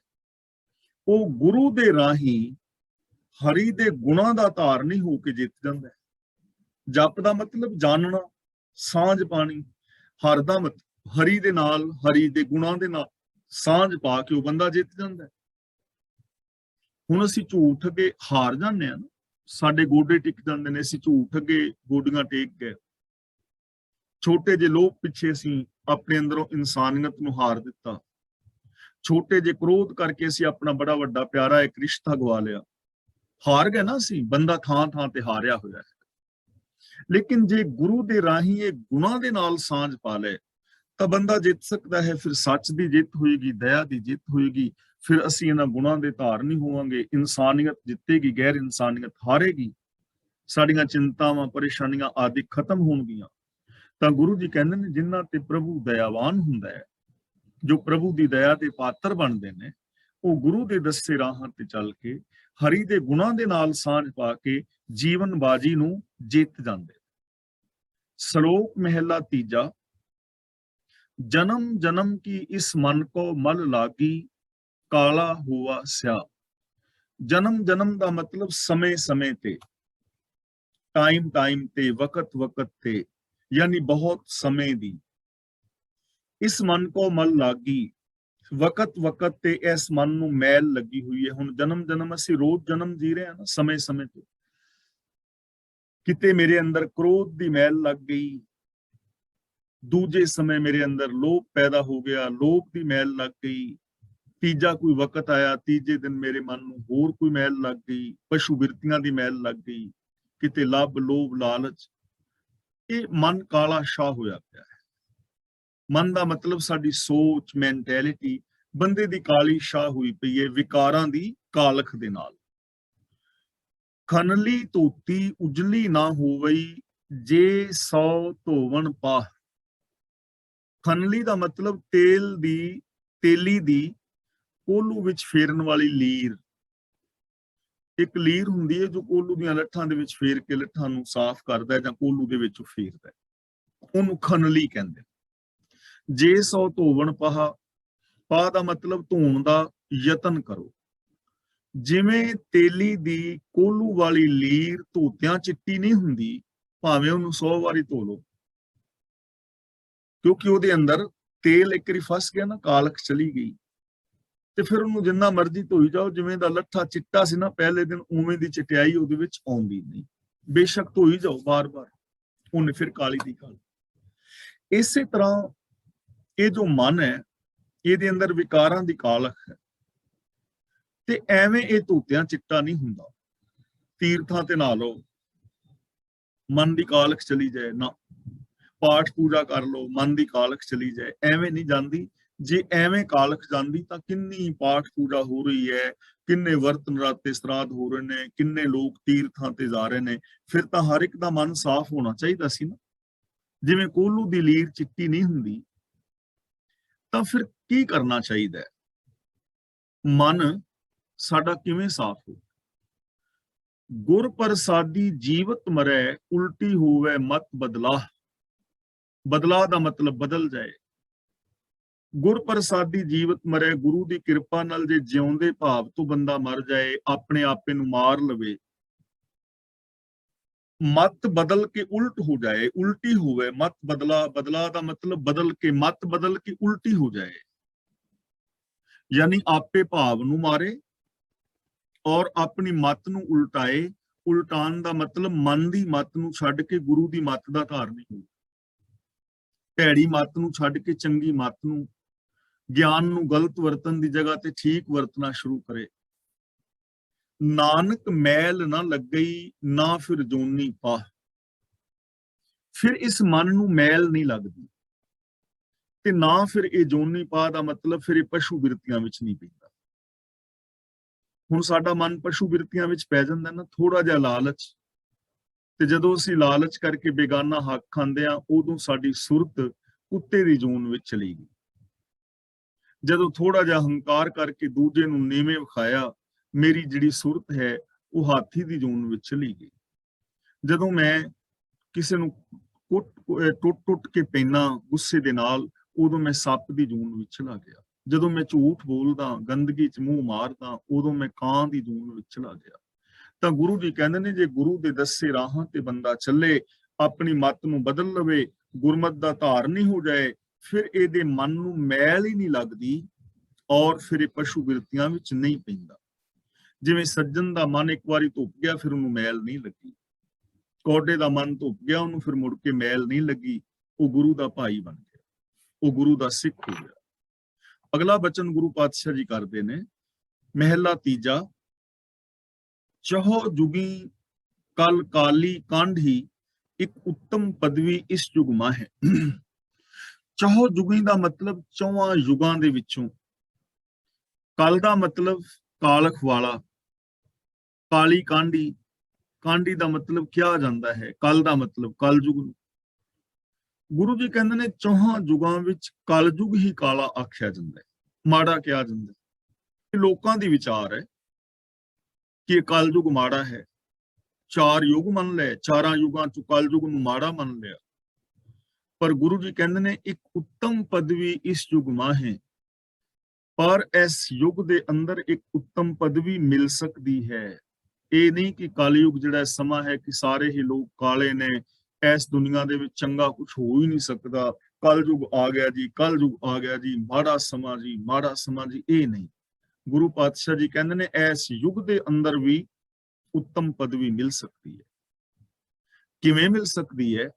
ਉਹ ਗੁਰੂ ਦੇ ਰਾਹੀਂ ਹਰੀ ਦੇ ਗੁਣਾਂ ਦਾ ਧਾਰਨੀ ਹੋ ਕੇ ਜਿੱਤ ਜਾਂਦਾ ਹੈ। ਜਪ ਦਾ ਮਤਲਬ ਜਾਣਨਾ, ਸਾਂਝ ਪਾਣੀ। ਹਰ ਦਾ ਮਤਲਬ ਹਰੀ ਦੇ ਨਾਲ, ਹਰੀ ਦੇ ਗੁਣਾਂ ਦੇ ਨਾਲ ਸਾਂਝ ਪਾ ਕੇ ਉਹ ਬੰਦਾ ਜਿੱਤ ਜਾਂਦਾ ਹੈ। ਹੁਣ ਅਸੀਂ ਝੂਠ ਅੱਗੇ ਹਾਰ ਜਾਂਦੇ ਹਾਂ, ਸਾਡੇ ਗੋਡੇ ਟਿਕ ਜਾਂਦੇ ਨੇ, ਅਸੀਂ ਝੂਠ ਅੱਗੇ ਗੋਡੀਆਂ ਟੇਕ ਗਏ। ਛੋਟੇ ਜਿਹੇ ਲੋਭ ਪਿੱਛੇ ਅਸੀਂ ਆਪਣੇ ਅੰਦਰੋਂ ਇਨਸਾਨੀਅਤ ਨੂੰ ਹਾਰ ਦਿੱਤਾ। ਛੋਟੇ ਜਿਹੇ ਕ੍ਰੋਧ ਕਰਕੇ ਅਸੀਂ ਆਪਣਾ ਬੜਾ ਵੱਡਾ ਪਿਆਰਾ ਇੱਕ ਰਿਸ਼ਤਾ ਗਵਾ ਲਿਆ। ਹਾਰ ਗਏ ਨਾ ਅਸੀਂ। ਬੰਦਾ ਥਾਂ ਥਾਂ ਤੇ ਹਾਰਿਆ ਹੋਇਆ ਹੈ। ਲੇਕਿਨ ਜੇ ਗੁਰੂ ਦੇ ਰਾਹੀਂ ਇਹ ਗੁਣਾਂ ਦੇ ਨਾਲ ਸਾਂਝ ਪਾ ਲਏ ਤਾਂ ਬੰਦਾ ਜਿੱਤ ਸਕਦਾ ਹੈ। ਫਿਰ ਸੱਚ ਦੀ ਜਿੱਤ ਹੋਏਗੀ, ਦਇਆ ਦੀ ਜਿੱਤ ਹੋਏਗੀ। ਫਿਰ ਅਸੀਂ ਇਹਨਾਂ ਗੁਣਾਂ ਦੇ ਧਾਰਨੀ ਹੋਵਾਂਗੇ। ਇਨਸਾਨੀਅਤ ਜਿੱਤੇਗੀ, ਗੈਰ ਇਨਸਾਨੀਅਤ ਹਾਰੇਗੀ। ਸਾਡੀਆਂ ਚਿੰਤਾਵਾਂ, ਪਰੇਸ਼ਾਨੀਆਂ ਆਦਿ ਖਤਮ ਹੋਣਗੀਆਂ। ਤਾਂ ਗੁਰੂ ਜੀ ਕਹਿੰਦੇ ਨੇ, ਜਿਨ੍ਹਾਂ ਤੇ ਪ੍ਰਭੂ ਦਇਆਵਾਨ ਹੁੰਦਾ ਹੈ, ਜੋ ਪ੍ਰਭੂ ਦੀ ਦਇਆ ਦੇ ਪਾਤਰ ਬਣਦੇ ਨੇ, ਉਹ ਗੁਰੂ ਦੇ ਦੱਸੇ ਰਾਹਾਂ ਤੇ ਚੱਲ ਕੇ ਹਰੀ ਦੇ ਗੁਣਾਂ ਦੇ ਨਾਲ ਸਾਂਝ ਪਾ ਕੇ ਜੀਵਨ ਬਾਜੀ ਨੂੰ ਜਿੱਤ ਜਾਂਦੇ। ਸ਼ਲੋਕ ਮਹਿਲਾ ਤੀਜਾ। ਜਨਮ ਜਨਮ ਕੀ ਇਸ ਮਨ ਕੋ ਮਲ ਲਾਗੀ, ਕਾਲਾ ਹੁਆ ਸਿਆ। ਜਨਮ ਜਨਮ ਦਾ ਮਤਲਬ ਸਮੇਂ ਸਮੇਂ ਤੇ, ਟਾਈਮ ਟਾਈਮ ਤੇ, ਵਕਤ ਵਕਤ ਤੇ, ਯਾਨੀ ਬਹੁਤ ਸਮੇਂ ਦੀ। ਇਸ ਮਨ ਕੋ ਮਲ ਲਾਗੀ, ਵਕਤ ਵਕਤ ਤੇ ਇਸ ਮਨ ਨੂੰ ਮੈਲ ਲੱਗੀ ਹੋਈ ਹੈ। ਹੁਣ ਜਨਮ ਜਨਮ ਅਸੀਂ ਰੋਜ਼ ਜਨਮ ਜੀ ਰਹੇ ਹਾਂ ਨਾ, ਸਮੇਂ ਸਮੇਂ ਤੇ। ਕਿਤੇ ਮੇਰੇ ਅੰਦਰ ਕ੍ਰੋਧ ਦੀ ਮੈਲ ਲੱਗ ਗਈ, ਦੂਜੇ ਸਮੇਂ ਮੇਰੇ ਅੰਦਰ ਲੋਭ ਪੈਦਾ ਹੋ ਗਿਆ, ਲੋਭ ਦੀ ਮੈਲ ਲੱਗ ਗਈ। ਤੀਜਾ ਕੋਈ ਵਕਤ ਆਇਆ, ਤੀਜੇ ਦਿਨ ਮੇਰੇ ਮਨ ਨੂੰ ਹੋਰ ਕੋਈ ਮੈਲ ਲੱਗ ਗਈ, ਪਸ਼ੂ ਬਿਰਤੀਆਂ ਦੀ ਮੈਲ ਲੱਗ ਗਈ, ਕਿਤੇ ਲੱਭ, ਲੋਭ, ਲਾਲਚ। ਇਹ ਮਨ ਕਾਲਾ ਸ਼ਾਹ ਹੋਇਆ ਪਿਆ ਹੈ। ਮਨ ਦਾ ਮਤਲਬ ਸਾਡੀ ਸੋਚ, ਮੈਂਟੈਲਿਟੀ ਬੰਦੇ ਦੀ ਕਾਲੀ ਸ਼ਾਹ ਹੋਈ ਪਈ ਹੈ, ਵਿਕਾਰਾਂ ਦੀ ਕਾਲਖ ਦੇ ਨਾਲ। ਖਨਲੀ ਧੋਤੀ ਉਜਲੀ ਨਾ ਹੋਵਈ, ਜੇ ਸੌ ਧੋਵਣ ਪਾਹ। ਖਨਲੀ ਦਾ ਮਤਲਬ ਤੇਲ ਦੀ, ਤੇਲੀ ਦੀ ਕੋਲੂ ਵਿੱਚ ਫੇਰਨ ਵਾਲੀ ਲੀਰ। ਇੱਕ ਲੀਰ ਹੁੰਦੀ ਹੈ ਜੋ ਕੋਲੂ ਦੀਆਂ ਲੱਠਾਂ ਦੇ ਵਿੱਚ ਫੇਰ ਕੇ ਲੱਠਾਂ ਨੂੰ ਸਾਫ਼ ਕਰਦਾ ਜਾਂ ਕੋਲੂ ਦੇ ਵਿੱਚ ਫੇਰਦਾ, ਉਹਨੂੰ ਖਨਲੀ ਕਹਿੰਦੇ। ਜੇ ਸੌ ਧੋਵਣ ਪਾਹ, ਪਾਹ ਦਾ ਮਤਲਬ ਧੋਣ ਦਾ ਯਤਨ ਕਰੋ। ਜਿਵੇਂ ਤੇਲੀ ਦੀ ਕੋਲੂ ਵਾਲੀ ਲੀਰ ਧੋਤਿਆਂ ਚਿੱਟੀ ਨਹੀਂ ਹੁੰਦੀ, ਭਾਵੇਂ ਉਹਨੂੰ 100 ਵਾਰੀ ਧੋ ਲਓ, ਕਿਉਂਕਿ ਉਹਦੇ ਅੰਦਰ ਤੇਲ ਇੱਕ ਵਾਰੀ ਫਸ ਗਿਆ ਨਾ, ਕਾਲਖ ਚਲੀ ਗਈ, ਤੇ ਫਿਰ ਉਹਨੂੰ ਜਿੰਨਾ ਮਰਜ਼ੀ ਧੋਈ ਜਾਓ, ਜਿਵੇਂ ਦਾ ਲੱਠਾ ਚਿੱਟਾ ਸੀ ਨਾ ਪਹਿਲੇ ਦਿਨ, ਉਵੇਂ ਦੀ ਚਿਟਿਆਈ ਉਹਦੇ ਵਿੱਚ ਆਉਂਦੀ ਨਹੀਂ। ਬੇਸ਼ੱਕ ਧੋਈ ਜਾਓ ਬਾਰ-ਬਾਰ, ਉਹਨੇ ਫਿਰ ਕਾਲੀ ਦੀ ਕਾਲੀ। ਇਸੇ ਤਰ੍ਹਾਂ ਇਹ ਜੋ ਮਨ ਹੈ, ਇਹਦੇ ਅੰਦਰ ਵਿਕਾਰਾਂ ਦੀ ਕਾਲਖ ਹੈ, ਤੇ ਐਵੇਂ ਇਹ ਧੋਤਿਆਂ ਚਿੱਟਾ ਨਹੀਂ ਹੁੰਦਾ। ਤੀਰਥਾਂ ਤੇ ਨਹਾ ਲਓ, ਮਨ ਦੀ ਕਾਲਖ ਚਲੀ ਜਾਏ ਨਾ, ਪਾਠ ਪੂਜਾ ਕਰ ਲਓ, ਮਨ ਦੀ ਕਾਲਖ ਚਲੀ ਜਾਏ, ਐਵੇਂ ਨਹੀਂ ਜਾਂਦੀ। ਜੇ ਐਵੇਂ ਕਾਲਖ ਜਾਂਦੀ ਤਾਂ ਕਿੰਨੀ ਪਾਠ ਪੂਜਾ ਹੋ ਰਹੀ ਹੈ, ਕਿੰਨੇ ਵਰਤ ਨਰਾਤੇ ਸਰਾਧ ਹੋ ਰਹੇ ਨੇ, ਕਿੰਨੇ ਲੋਕ ਤੀਰਥਾਂ ਤੇ ਜਾ ਰਹੇ ਨੇ, ਫਿਰ ਤਾਂ ਹਰ ਇੱਕ ਦਾ ਮਨ ਸਾਫ਼ ਹੋਣਾ ਚਾਹੀਦਾ ਸੀ ਨਾ। ਜਿਵੇਂ ਕੋਲੂ ਦੀ ਲੀਰ ਚਿੱਟੀ ਨਹੀਂ ਹੁੰਦੀ, ਤਾਂ ਫਿਰ ਕੀ ਕਰਨਾ ਚਾਹੀਦਾ ਹੈ? ਮਨ ਸਾਡਾ ਕਿਵੇਂ ਸਾਫ਼ ਹੋ? ਗੁਰ ਪ੍ਰਸਾਦੀ ਜੀਵਤ ਮਰੈ, ਉਲਟੀ ਹੋਵੇ ਮਤ ਬਦਲਾ। ਬਦਲਾ ਦਾ ਮਤਲਬ ਬਦਲ ਜਾਏ। ਗੁਰ ਪ੍ਰਸਾਦੀ ਜੀਵਤ ਮਰੈ, ਗੁਰੂ ਦੀ ਕਿਰਪਾ ਨਾਲ ਜੇ ਜਿਉਂਦੇ ਭਾਵ ਤੋਂ ਬੰਦਾ ਮਰ ਜਾਏ, ਆਪਣੇ ਆਪੇ ਨੂੰ ਮਾਰ ਲਵੇ, ਮਤ ਬਦਲ ਕੇ ਉਲਟ ਹੋ ਜਾਏ, ਉਲਟੀ ਹੋਵੇ ਮਤ ਬਦਲਾ। ਬਦਲਾ ਦਾ ਮਤਲਬ ਬਦਲ ਕੇ, ਮਤ ਬਦਲ ਕੇ ਉਲਟੀ ਹੋ ਜਾਏ, ਯਾਨੀ ਆਪੇ ਭਾਵ ਨੂੰ ਮਾਰੇ ਔਰ ਆਪਣੀ ਮਤ ਨੂੰ ਉਲਟਾਏ ਉਲਟਾਉਣ ਦਾ ਮਤਲਬ ਮਨ ਦੀ ਮੱਤ ਨੂੰ ਛੱਡ ਕੇ ਗੁਰੂ ਦੀ ਮੱਤ ਦਾ ਧਾਰਨੀ ਹੋਵੇ, ਭੈੜੀ ਮੱਤ ਨੂੰ ਛੱਡ ਕੇ ਚੰਗੀ ਮੱਤ ਨੂੰ, ਗਿਆਨ ਨੂੰ ਗਲਤ ਵਰਤਣ ਦੀ ਜਗ੍ਹਾ ਤੇ ਠੀਕ ਵਰਤਣਾ ਸ਼ੁਰੂ ਕਰੇ। ਨਾਨਕ ਮੈਲ ਨਾ ਲੱਗਈ ਨਾ ਫਿਰ ਜੋਨੀ ਪਾ। ਫਿਰ ਇਸ ਮਨ ਨੂੰ ਮੈਲ ਨਹੀਂ ਲੱਗਦੀ ਤੇ ਨਾ ਫਿਰ ਇਹ ਜੋਨੀ ਪਾ ਦਾ ਮਤਲਬ ਫਿਰ ਇਹ ਪਸ਼ੂ ਬਿਰਤੀਆਂ ਵਿੱਚ ਨਹੀਂ ਪੈਂਦਾ। ਹੁਣ ਸਾਡਾ ਮਨ ਪਸ਼ੂ ਬਿਰਤੀਆਂ ਵਿੱਚ ਪੈ ਜਾਂਦਾ ਨਾ, ਥੋੜਾ ਜਿਹਾ ਲਾਲਚ, ਤੇ ਜਦੋਂ ਅਸੀਂ ਲਾਲਚ ਕਰਕੇ ਬੇਗਾਨਾ ਹੱਕ ਖਾਂਦੇ ਆ, ਉਦੋਂ ਸਾਡੀ ਸੁਰਤ ਕੁੱਤੇ ਦੀ ਜੂਨ ਵਿੱਚ ਚਲੀ ਗਈ। ਜਦੋਂ ਥੋੜਾ ਜਿਹਾ ਹੰਕਾਰ ਕਰਕੇ ਦੂਜੇ ਨੂੰ ਨੀਵੇਂ ਵਿਖਾਇਆ, ਮੇਰੀ ਜਿਹੜੀ ਸੁਰਤ ਹੈ ਉਹ ਹਾਥੀ ਦੀ ਜੂਨ ਵਿੱਚ ਚਲੀ ਗਈ। ਜਦੋਂ ਮੈਂ ਕਿਸੇ ਨੂੰ ਟੁੱਟ ਕੇ ਪੈਣਾ ਗੁੱਸੇ ਦੇ ਨਾਲ, ਉਦੋਂ ਮੈਂ ਸੱਪ ਦੀ ਜੂਨ ਵਿੱਚ ਚਲਾ ਗਿਆ। ਜਦੋਂ ਮੈਂ ਝੂਠ ਬੋਲਦਾ, ਗੰਦਗੀ 'ਚ ਮੂੰਹ ਮਾਰਦਾ, ਉਦੋਂ ਮੈਂ ਕਾਂ ਦੀ ਜੂਨ ਵਿੱਚ ਚਲਾ ਗਿਆ। ਤਾਂ ਗੁਰੂ ਜੀ ਕਹਿੰਦੇ ਨੇ, ਜੇ ਗੁਰੂ ਦੇ ਦੱਸੇ ਰਾਹਾਂ ਤੇ ਬੰਦਾ ਚੱਲੇ, ਆਪਣੀ ਮੱਤ ਨੂੰ ਬਦਲ ਲਵੇ, ਗੁਰਮਤ ਦਾ ਧਾਰਨੀ ਹੋ ਜਾਏ, ਫਿਰ ਇਹਦੇ ਮਨ ਨੂੰ ਮੈਲ ਹੀ ਨਹੀਂ ਲੱਗਦੀ ਔਰ ਫਿਰ ਇਹ ਪਸ਼ੂ ਬਿਰਤੀਆਂ ਵਿੱਚ ਨਹੀਂ ਪੈਂਦਾ। ਜਿਵੇਂ ਸੱਜਣ ਦਾ ਮਨ ਇੱਕ ਵਾਰੀ ਧੁੱਪ ਗਿਆ, ਫਿਰ ਉਹਨੂੰ ਮੈਲ ਨਹੀਂ ਲੱਗੀ। ਕੋਡੇ ਦਾ ਮਨ ਧੁੱਪ ਗਿਆ, ਉਹਨੂੰ ਫਿਰ ਮੁੜ ਕੇ ਮੈਲ ਨਹੀਂ ਲੱਗੀ। ਉਹ ਗੁਰੂ ਦਾ ਭਾਈ ਬਣ ਗਿਆ, ਉਹ ਗੁਰੂ ਦਾ ਸਿੱਖ ਹੋ ਗਿਆ। ਅਗਲਾ ਬਚਨ ਗੁਰੂ ਪਾਤਸ਼ਾਹ ਜੀ ਕਰਦੇ ਨੇ, ਮਹਿਲਾ ਤੀਜਾ, ਚਹੋ ਜੁਗੀ ਕਲ ਕਾਲੀ ਕਾਂਢੀ, ਇੱਕ ਉੱਤਮ ਪਦਵੀ ਇਸ ਯੁਗ ਮਾ ਹੈ। ਚਹੋ ਜੁਗੀ ਦਾ ਮਤਲਬ ਚੌਹਾਂ ਯੁਗਾਂ ਦੇ ਵਿੱਚੋਂ, ਕਲ ਦਾ ਮਤਲਬ ਕਾਲਖ ਵਾਲਾ, ਕਾਲੀ ਕਾਂਢੀ, ਕਾਂਢੀ ਦਾ ਮਤਲਬ ਕਿਹਾ ਜਾਂਦਾ ਹੈ, ਕਲ ਦਾ ਮਤਲਬ ਕਲਯੁਗ ਨੂੰ। ਗੁਰੂ ਜੀ ਕਹਿੰਦੇ ਨੇ ਚੌਹਾਂ ਯੁਗਾਂ ਵਿੱਚ ਕਲਯੁਗ ਹੀ ਕਾਲਾ ਆਖਿਆ ਜਾਂਦਾ ਹੈ, ਮਾੜਾ ਕਿਹਾ ਜਾਂਦਾ ਹੈ। ਇਹ ਲੋਕਾਂ ਦੀ ਵਿਚਾਰ ਹੈ ਕਿ ਕਲਯੁਗ ਮਾੜਾ ਹੈ। ਚਾਰ ਯੁਗ ਮੰਨ ਲਏ, ਚਾਰਾਂ ਯੁਗਾਂ ਚ ਕਲਯੁਗ ਨੂੰ ਮਾੜਾ ਮੰਨ ਲਿਆ। ਪਰ ਗੁਰੂ ਜੀ ਕਹਿੰਦੇ ਨੇ ਇੱਕ ਉੱਤਮ ਪਦਵੀ ਇਸ ਯੁਗ ਮਾ ਹੈ, ਪਰ ਇਸ ਯੁਗ ਦੇ ਅੰਦਰ ਇੱਕ ਉੱਤਮ ਪਦਵੀ ਮਿਲ ਸਕਦੀ ਹੈ। ਇਹ ਨਹੀਂ ਕਿ ਕਲਯੁਗ ਜਿਹੜਾ ਸਮਾਂ ਹੈ ਕਿ ਸਾਰੇ ਹੀ ਲੋਕ ਕਾਲੇ ਨੇ, ਇਸ ਦੁਨੀਆ ਦੇ ਵਿੱਚ ਚੰਗਾ ਕੁਝ ਹੋ ਹੀ ਨਹੀਂ ਸਕਦਾ, ਕਲਯੁਗ ਆ ਗਿਆ ਜੀ, ਕਲਯੁਗ ਆ ਗਿਆ ਜੀ, ਮਾੜਾ ਸਮਾਂ ਜੀ, ਮਾੜਾ ਸਮਾਂ ਜੀ। ਇਹ ਨਹੀਂ, ਗੁਰੂ ਪਾਤਸ਼ਾਹ ਜੀ ਕਹਿੰਦੇ ਨੇ ਇਸ ਯੁੱਗ ਦੇ ਅੰਦਰ ਵੀ ਉੱਤਮ ਪਦਵੀ ਮਿਲ ਸਕਦੀ ਹੈ। ਕਿਵੇਂ ਮਿਲ ਸਕਦੀ ਹੈ?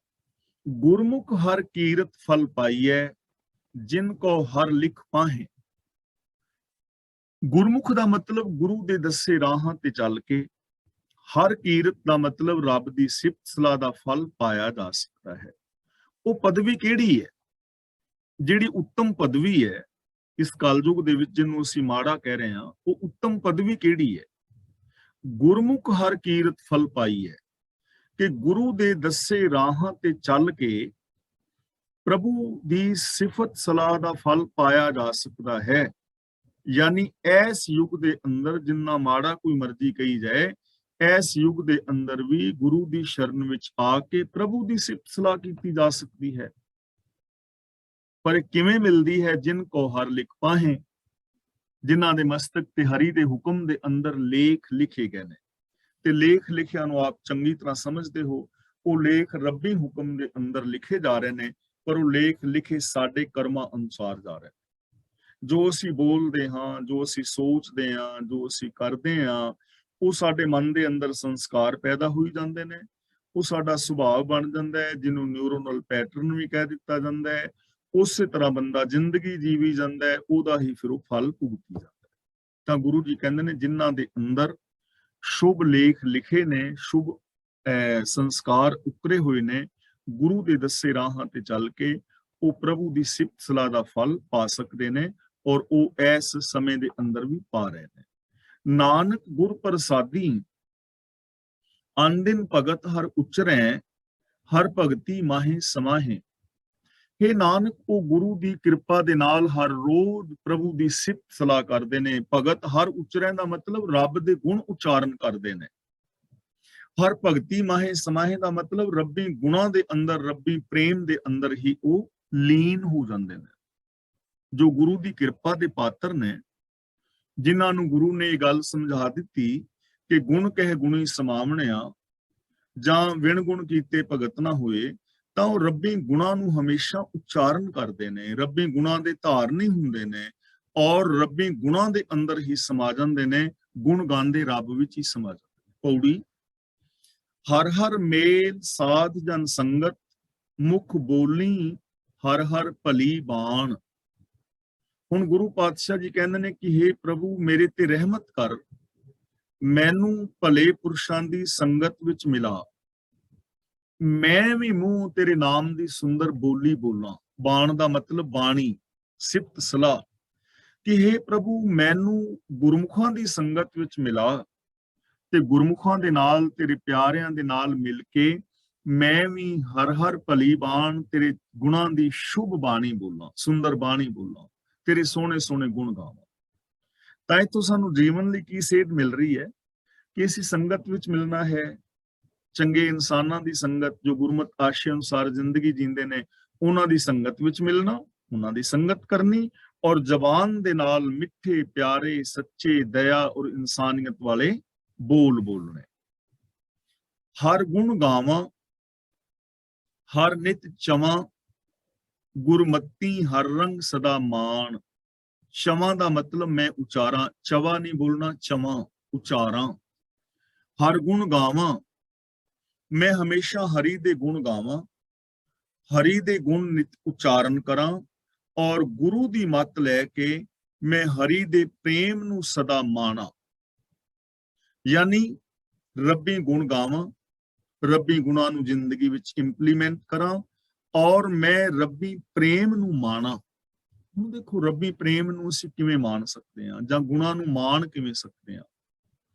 ਗੁਰਮੁਖ ਹਰ ਕੀਰਤ ਫਲ ਪਾਈਐ, ਜਿਨ ਕੋ ਹਰ ਲਿਖ ਪਾਹੇ। ਗੁਰਮੁਖ ਦਾ ਮਤਲਬ ਗੁਰੂ ਦੇ ਦੱਸੇ ਰਾਹਾਂ ਤੇ ਚੱਲ ਕੇ, ਹਰ ਕੀਰਤ ਦਾ ਮਤਲਬ ਰੱਬ ਦੀ ਸਿਫਤ ਸਲਾਹ ਦਾ ਫਲ ਪਾਇਆ ਜਾ ਸਕਦਾ ਹੈ। ਉਹ ਪਦਵੀ ਕਿਹੜੀ ਹੈ? ਜਿਹੜੀ ਉੱਤਮ ਪਦਵੀ ਹੈ ਇਸ ਕਲਯੁਗ ਦੇ ਵਿੱਚ, ਜਿਹਨੂੰ ਅਸੀਂ ਮਾੜਾ ਕਹਿ ਰਹੇ ਹਾਂ, ਉਹ ਉੱਤਮ ਪਦਵੀ ਕਿਹੜੀ ਹੈ? ਗੁਰਮੁਖ ਹਰ ਕੀਰਤ ਫਲ ਪਾਈ ਹੈ, ਕਿ ਗੁਰੂ ਦੇ ਦੱਸੇ ਰਾਹਾਂ ਤੇ ਚੱਲ ਕੇ ਪ੍ਰਭੂ ਦੀ ਸਿਫਤ ਸਲਾਹ ਦਾ ਫਲ ਪਾਇਆ ਜਾ ਸਕਦਾ ਹੈ। ਯਾਨੀ ਇਸ ਯੁੱਗ ਦੇ ਅੰਦਰ ਜਿੰਨਾ ਮਾੜਾ ਕੋਈ ਮਰਜ਼ੀ ਕਹੀ ਜਾਏ, ਇਸ ਯੁੱਗ ਦੇ ਅੰਦਰ ਵੀ ਗੁਰੂ ਦੀ ਸ਼ਰਨ ਵਿੱਚ ਆ ਕੇ ਪ੍ਰਭੂ ਦੀ ਸਿਫਤ ਸਲਾਹ ਕੀਤੀ ਜਾ ਸਕਦੀ ਹੈ। ਪਰ ਕਿਵੇਂ ਮਿਲਦੀ ਹੈ? ਜਿਨ ਕੋ ਹਰ ਲਿਖ ਪਾਹੇ, ਜਿਨ੍ਹਾਂ ਦੇ ਮਸਤਕ ਤੇ ਹਰੀ ਦੇ ਹੁਕਮ ਦੇ ਅੰਦਰ ਲੇਖ ਲਿਖੇ ਗਏ ਨੇ। ਤੇ ਲੇਖ ਲਿਖਿਆ ਨੂੰ ਆਪ ਚੰਗੀ ਤਰ੍ਹਾਂ ਸਮਝਦੇ ਹੋ, ਉਹ ਲੇਖ ਰੱਬੀ ਹੁਕਮ ਦੇ ਅੰਦਰ ਲਿਖੇ ਜਾ ਰਹੇ ਨੇ, ਪਰ ਉਹ ਲੇਖ ਲਿਖੇ ਸਾਡੇ ਕਰਮਾਂ ਅਨੁਸਾਰ ਜਾ ਰਹੇ। ਜੋ ਅਸੀਂ ਬੋਲਦੇ ਹਾਂ, ਜੋ ਅਸੀਂ ਸੋਚਦੇ ਹਾਂ, ਜੋ ਅਸੀਂ ਕਰਦੇ ਹਾਂ, ਉਹ ਸਾਡੇ ਮਨ ਦੇ ਅੰਦਰ ਸੰਸਕਾਰ ਪੈਦਾ ਹੋਈ ਜਾਂਦੇ ਨੇ। ਉਹ ਸਾਡਾ ਸੁਭਾਅ ਬਣ ਜਾਂਦਾ ਹੈ, ਜਿਹਨੂੰ ਨਿਊਰੋਨਲ ਪੈਟਰਨ ਵੀ ਕਹਿ ਦਿੱਤਾ ਜਾਂਦਾ ਹੈ। ਉਸੇ ਤਰ੍ਹਾਂ ਬੰਦਾ ਜ਼ਿੰਦਗੀ ਜੀਵੀ ਜਾਂਦਾ ਹੈ, ਉਹਦਾ ਹੀ ਫਿਰ ਉਹ ਫਲ ਭੁਗਤੀ ਜਾਂਦਾ ਹੈ। ਤਾਂ ਗੁਰੂ ਜੀ ਕਹਿੰਦੇ ਨੇ ਜਿਨ੍ਹਾਂ ਦੇ ਅੰਦਰ ਸ਼ੁਭ ਲੇਖ ਲਿਖੇ ਨੇ, ਸ਼ੁਭ ਸੰਸਕਾਰ ਉਕਰੇ ਹੋਏ ਨੇ, ਗੁਰੂ ਦੇ ਦੱਸੇ ਰਾਹਾਂ ਤੇ ਚੱਲ ਕੇ ਉਹ ਪ੍ਰਭੂ ਦੀ ਸਿਫਤ ਸਲਾਹ ਦਾ ਫਲ ਪਾ ਸਕਦੇ ਨੇ, ਔਰ ਉਹ ਇਸ ਸਮੇਂ ਦੇ ਅੰਦਰ ਵੀ ਪਾ ਰਹੇ ਨੇ। ਨਾਨਕ ਗੁਰ ਪ੍ਰਸਾਦੀ, ਅਨਦਿਨ ਭਗਤ ਹਰ ਉਚਰੈ, ਹਰ ਭਗਤੀ ਮਾਹੇ ਸਮਾਹੇ। हे ਨਾਨਕ, ਉਹ ਗੁਰੂ ਦੀ ਕਿਰਪਾ ਦੇ ਨਾਲ ਹਰ ਰੋਜ਼ ਪ੍ਰਭੂ ਦੀ ਸਿਫਤ ਸਲਾਹ ਕਰਦੇ ਨੇ। ਭਗਤ ਹਰ ਉਚਰੈ ਦਾ ਮਤਲਬ ਰੱਬ ਦੇ ਗੁਣ ਉਚਾਰਨ ਕਰਦੇ ਨੇ। ਹਰ ਭਗਤੀ ਮਾਹੇ ਸਮਾਹੇ ਦਾ ਮਤਲਬ ਰੱਬੀ ਗੁਣਾਂ ਦੇ ਅੰਦਰ, ਰੱਬੀ ਪ੍ਰੇਮ ਦੇ ਅੰਦਰ ਹੀ ਉਹ ਲੀਨ ਹੋ ਜਾਂਦੇ ਨੇ। ਜੋ ਗੁਰੂ ਦੀ ਕਿਰਪਾ ਦੇ ਪਾਤਰ ਨੇ, ਜਿਨ੍ਹਾਂ ਨੂੰ ਗੁਰੂ ਨੇ ਇਹ ਗੱਲ ਸਮਝਾ ਦਿੱਤੀ ਕਿ ਗੁਣ ਕਹਿ ਗੁਣੀ ਸਮਾਵਣਿਆ, ਜਾਂ ਵਿਣ ਗੁਣ ਕੀਤੇ ਭਗਤ ਨਾ ਹੋਏ, ਤਾਂ ਉਹ ਰੱਬੀ ਗੁਣਾਂ ਨੂੰ ਹਮੇਸ਼ਾ ਉਚਾਰਨ ਕਰਦੇ ਨੇ, ਰੱਬੀ ਗੁਣਾਂ ਦੇ ਧਾਰਨੀ ਹੁੰਦੇ ਨੇ, ਔਰ ਰੱਬੀ ਗੁਣਾਂ ਦੇ ਅੰਦਰ ਹੀ ਸਮਾ ਜਾਂਦੇ ਨੇ, ਗੁਣ ਗਾਉਂਦੇ ਰੱਬ ਵਿੱਚ ਹੀ ਸਮਾ ਜਾਂਦੇ ਨੇ। ਪੌੜੀ, ਹਰ ਹਰ ਮੇਲ ਸਾਧ ਜਨ ਸੰਗਤ, ਮੁਖ ਬੋਲੀ ਹਰ ਹਰ ਭਲੀ ਬਾਣ। ਹੁਣ ਗੁਰੂ ਪਾਤਸ਼ਾਹ ਜੀ ਕਹਿੰਦੇ ਨੇ ਕਿ हे ਪ੍ਰਭੂ ਮੇਰੇ ਤੇ ਰਹਿਮਤ ਕਰ, ਮੈਨੂੰ ਭਲੇ ਪੁਰਸ਼ਾਂ ਦੀ ਸੰਗਤ ਵਿੱਚ ਮਿਲਾ, ਮੈਂ ਵੀ ਮੂੰਹ ਤੇਰੇ ਨਾਮ ਦੀ ਸੁੰਦਰ ਬੋਲੀ ਬੋਲਾਂ। ਬਾਣ ਦਾ ਮਤਲਬ ਬਾਣੀ, ਸਿਫਤ ਸਲਾਹ, ਕਿ हे ਪ੍ਰਭੂ ਮੈਨੂੰ ਗੁਰਮੁਖਾਂ ਦੀ ਸੰਗਤ ਵਿੱਚ ਮਿਲਾ ਤੇ ਗੁਰਮੁਖਾਂ ਦੇ ਨਾਲ, ਤੇਰੇ ਪਿਆਰਿਆਂ ਦੇ ਨਾਲ ਮਿਲ ਕੇ ਮੈਂ ਵੀ ਹਰ ਹਰ ਭਲੀ ਬਾਣ ਤੇਰੇ ਗੁਣਾਂ ਦੀ ਸ਼ੁਭ ਬਾਣੀ ਬੋਲਾਂ, ਸੁੰਦਰ ਬਾਣੀ ਬੋਲਾਂ, ਤੇਰੇ ਸੋਹਣੇ ਸੋਹਣੇ ਗੁਣ ਗਾਵਾਂ। ਤਾਂ ਇੱਥੋਂ ਸਾਨੂੰ ਜੀਵਨ ਲਈ ਕੀ ਸੇਧ ਮਿਲ ਰਹੀ ਹੈ ਕਿ ਅਸੀਂ ਸੰਗਤ ਵਿੱਚ ਮਿਲਣਾ ਹੈ, ਚੰਗੇ ਇਨਸਾਨਾਂ ਦੀ ਸੰਗਤ, ਜੋ ਗੁਰਮਤ ਆਸ਼ੇ ਅਨੁਸਾਰ ਜ਼ਿੰਦਗੀ ਜੀਂਦੇ ਨੇ, ਉਹਨਾਂ ਦੀ ਸੰਗਤ ਵਿੱਚ ਮਿਲਣਾ, ਉਹਨਾਂ ਦੀ ਸੰਗਤ ਕਰਨੀ, ਔਰ ਜ਼ਬਾਨ ਦੇ ਨਾਲ ਮਿੱਠੇ ਪਿਆਰੇ ਸੱਚੇ ਦਇਆ ਔਰ ਇਨਸਾਨੀਅਤ ਵਾਲੇ ਬੋਲ ਬੋਲਣੇ। ਹਰ ਗੁਣ ਗਾਵਾਂ ਹਰ ਨਿਤ ਚਵਾਂ, ਗੁਰਮਤੀ ਹਰ ਰੰਗ ਸਦਾ ਮਾਣ। ਚਵਾਂ ਦਾ ਮਤਲਬ ਮੈਂ ਉਚਾਰਾਂ, ਚਵਾ ਨਹੀਂ ਬੋਲਣਾ, ਚਵਾਂ ਉਚਾਰਾਂ। ਹਰ ਗੁਣ ਗਾਵਾਂ, ਮੈਂ ਹਮੇਸ਼ਾ ਹਰੀ ਦੇ ਗੁਣ ਗਾਵਾਂ, ਹਰੀ ਦੇ ਗੁਣ ਨਿਤ ਉਚਾਰਨ ਕਰਾਂ, ਔਰ ਗੁਰੂ ਦੀ ਮੱਤ ਲੈ ਕੇ ਮੈਂ ਹਰੀ ਦੇ ਪ੍ਰੇਮ ਨੂੰ ਸਦਾ ਮਾਣਾ। ਯਾਨੀ ਰੱਬੀ ਗੁਣ ਗਾਵਾਂ, ਰੱਬੀ ਗੁਣਾਂ ਨੂੰ ਜ਼ਿੰਦਗੀ ਵਿੱਚ ਇੰਪਲੀਮੈਂਟ ਕਰਾਂ, ਔਰ ਮੈਂ ਰੱਬੀ ਪ੍ਰੇਮ ਨੂੰ ਮਾਣਾ। ਹੁਣ ਦੇਖੋ, ਰੱਬੀ ਪ੍ਰੇਮ ਨੂੰ ਅਸੀਂ ਕਿਵੇਂ ਮਾਣ ਸਕਦੇ ਹਾਂ, ਜਾਂ ਗੁਣਾਂ ਨੂੰ ਮਾਣ ਕਿਵੇਂ ਸਕਦੇ ਹਾਂ।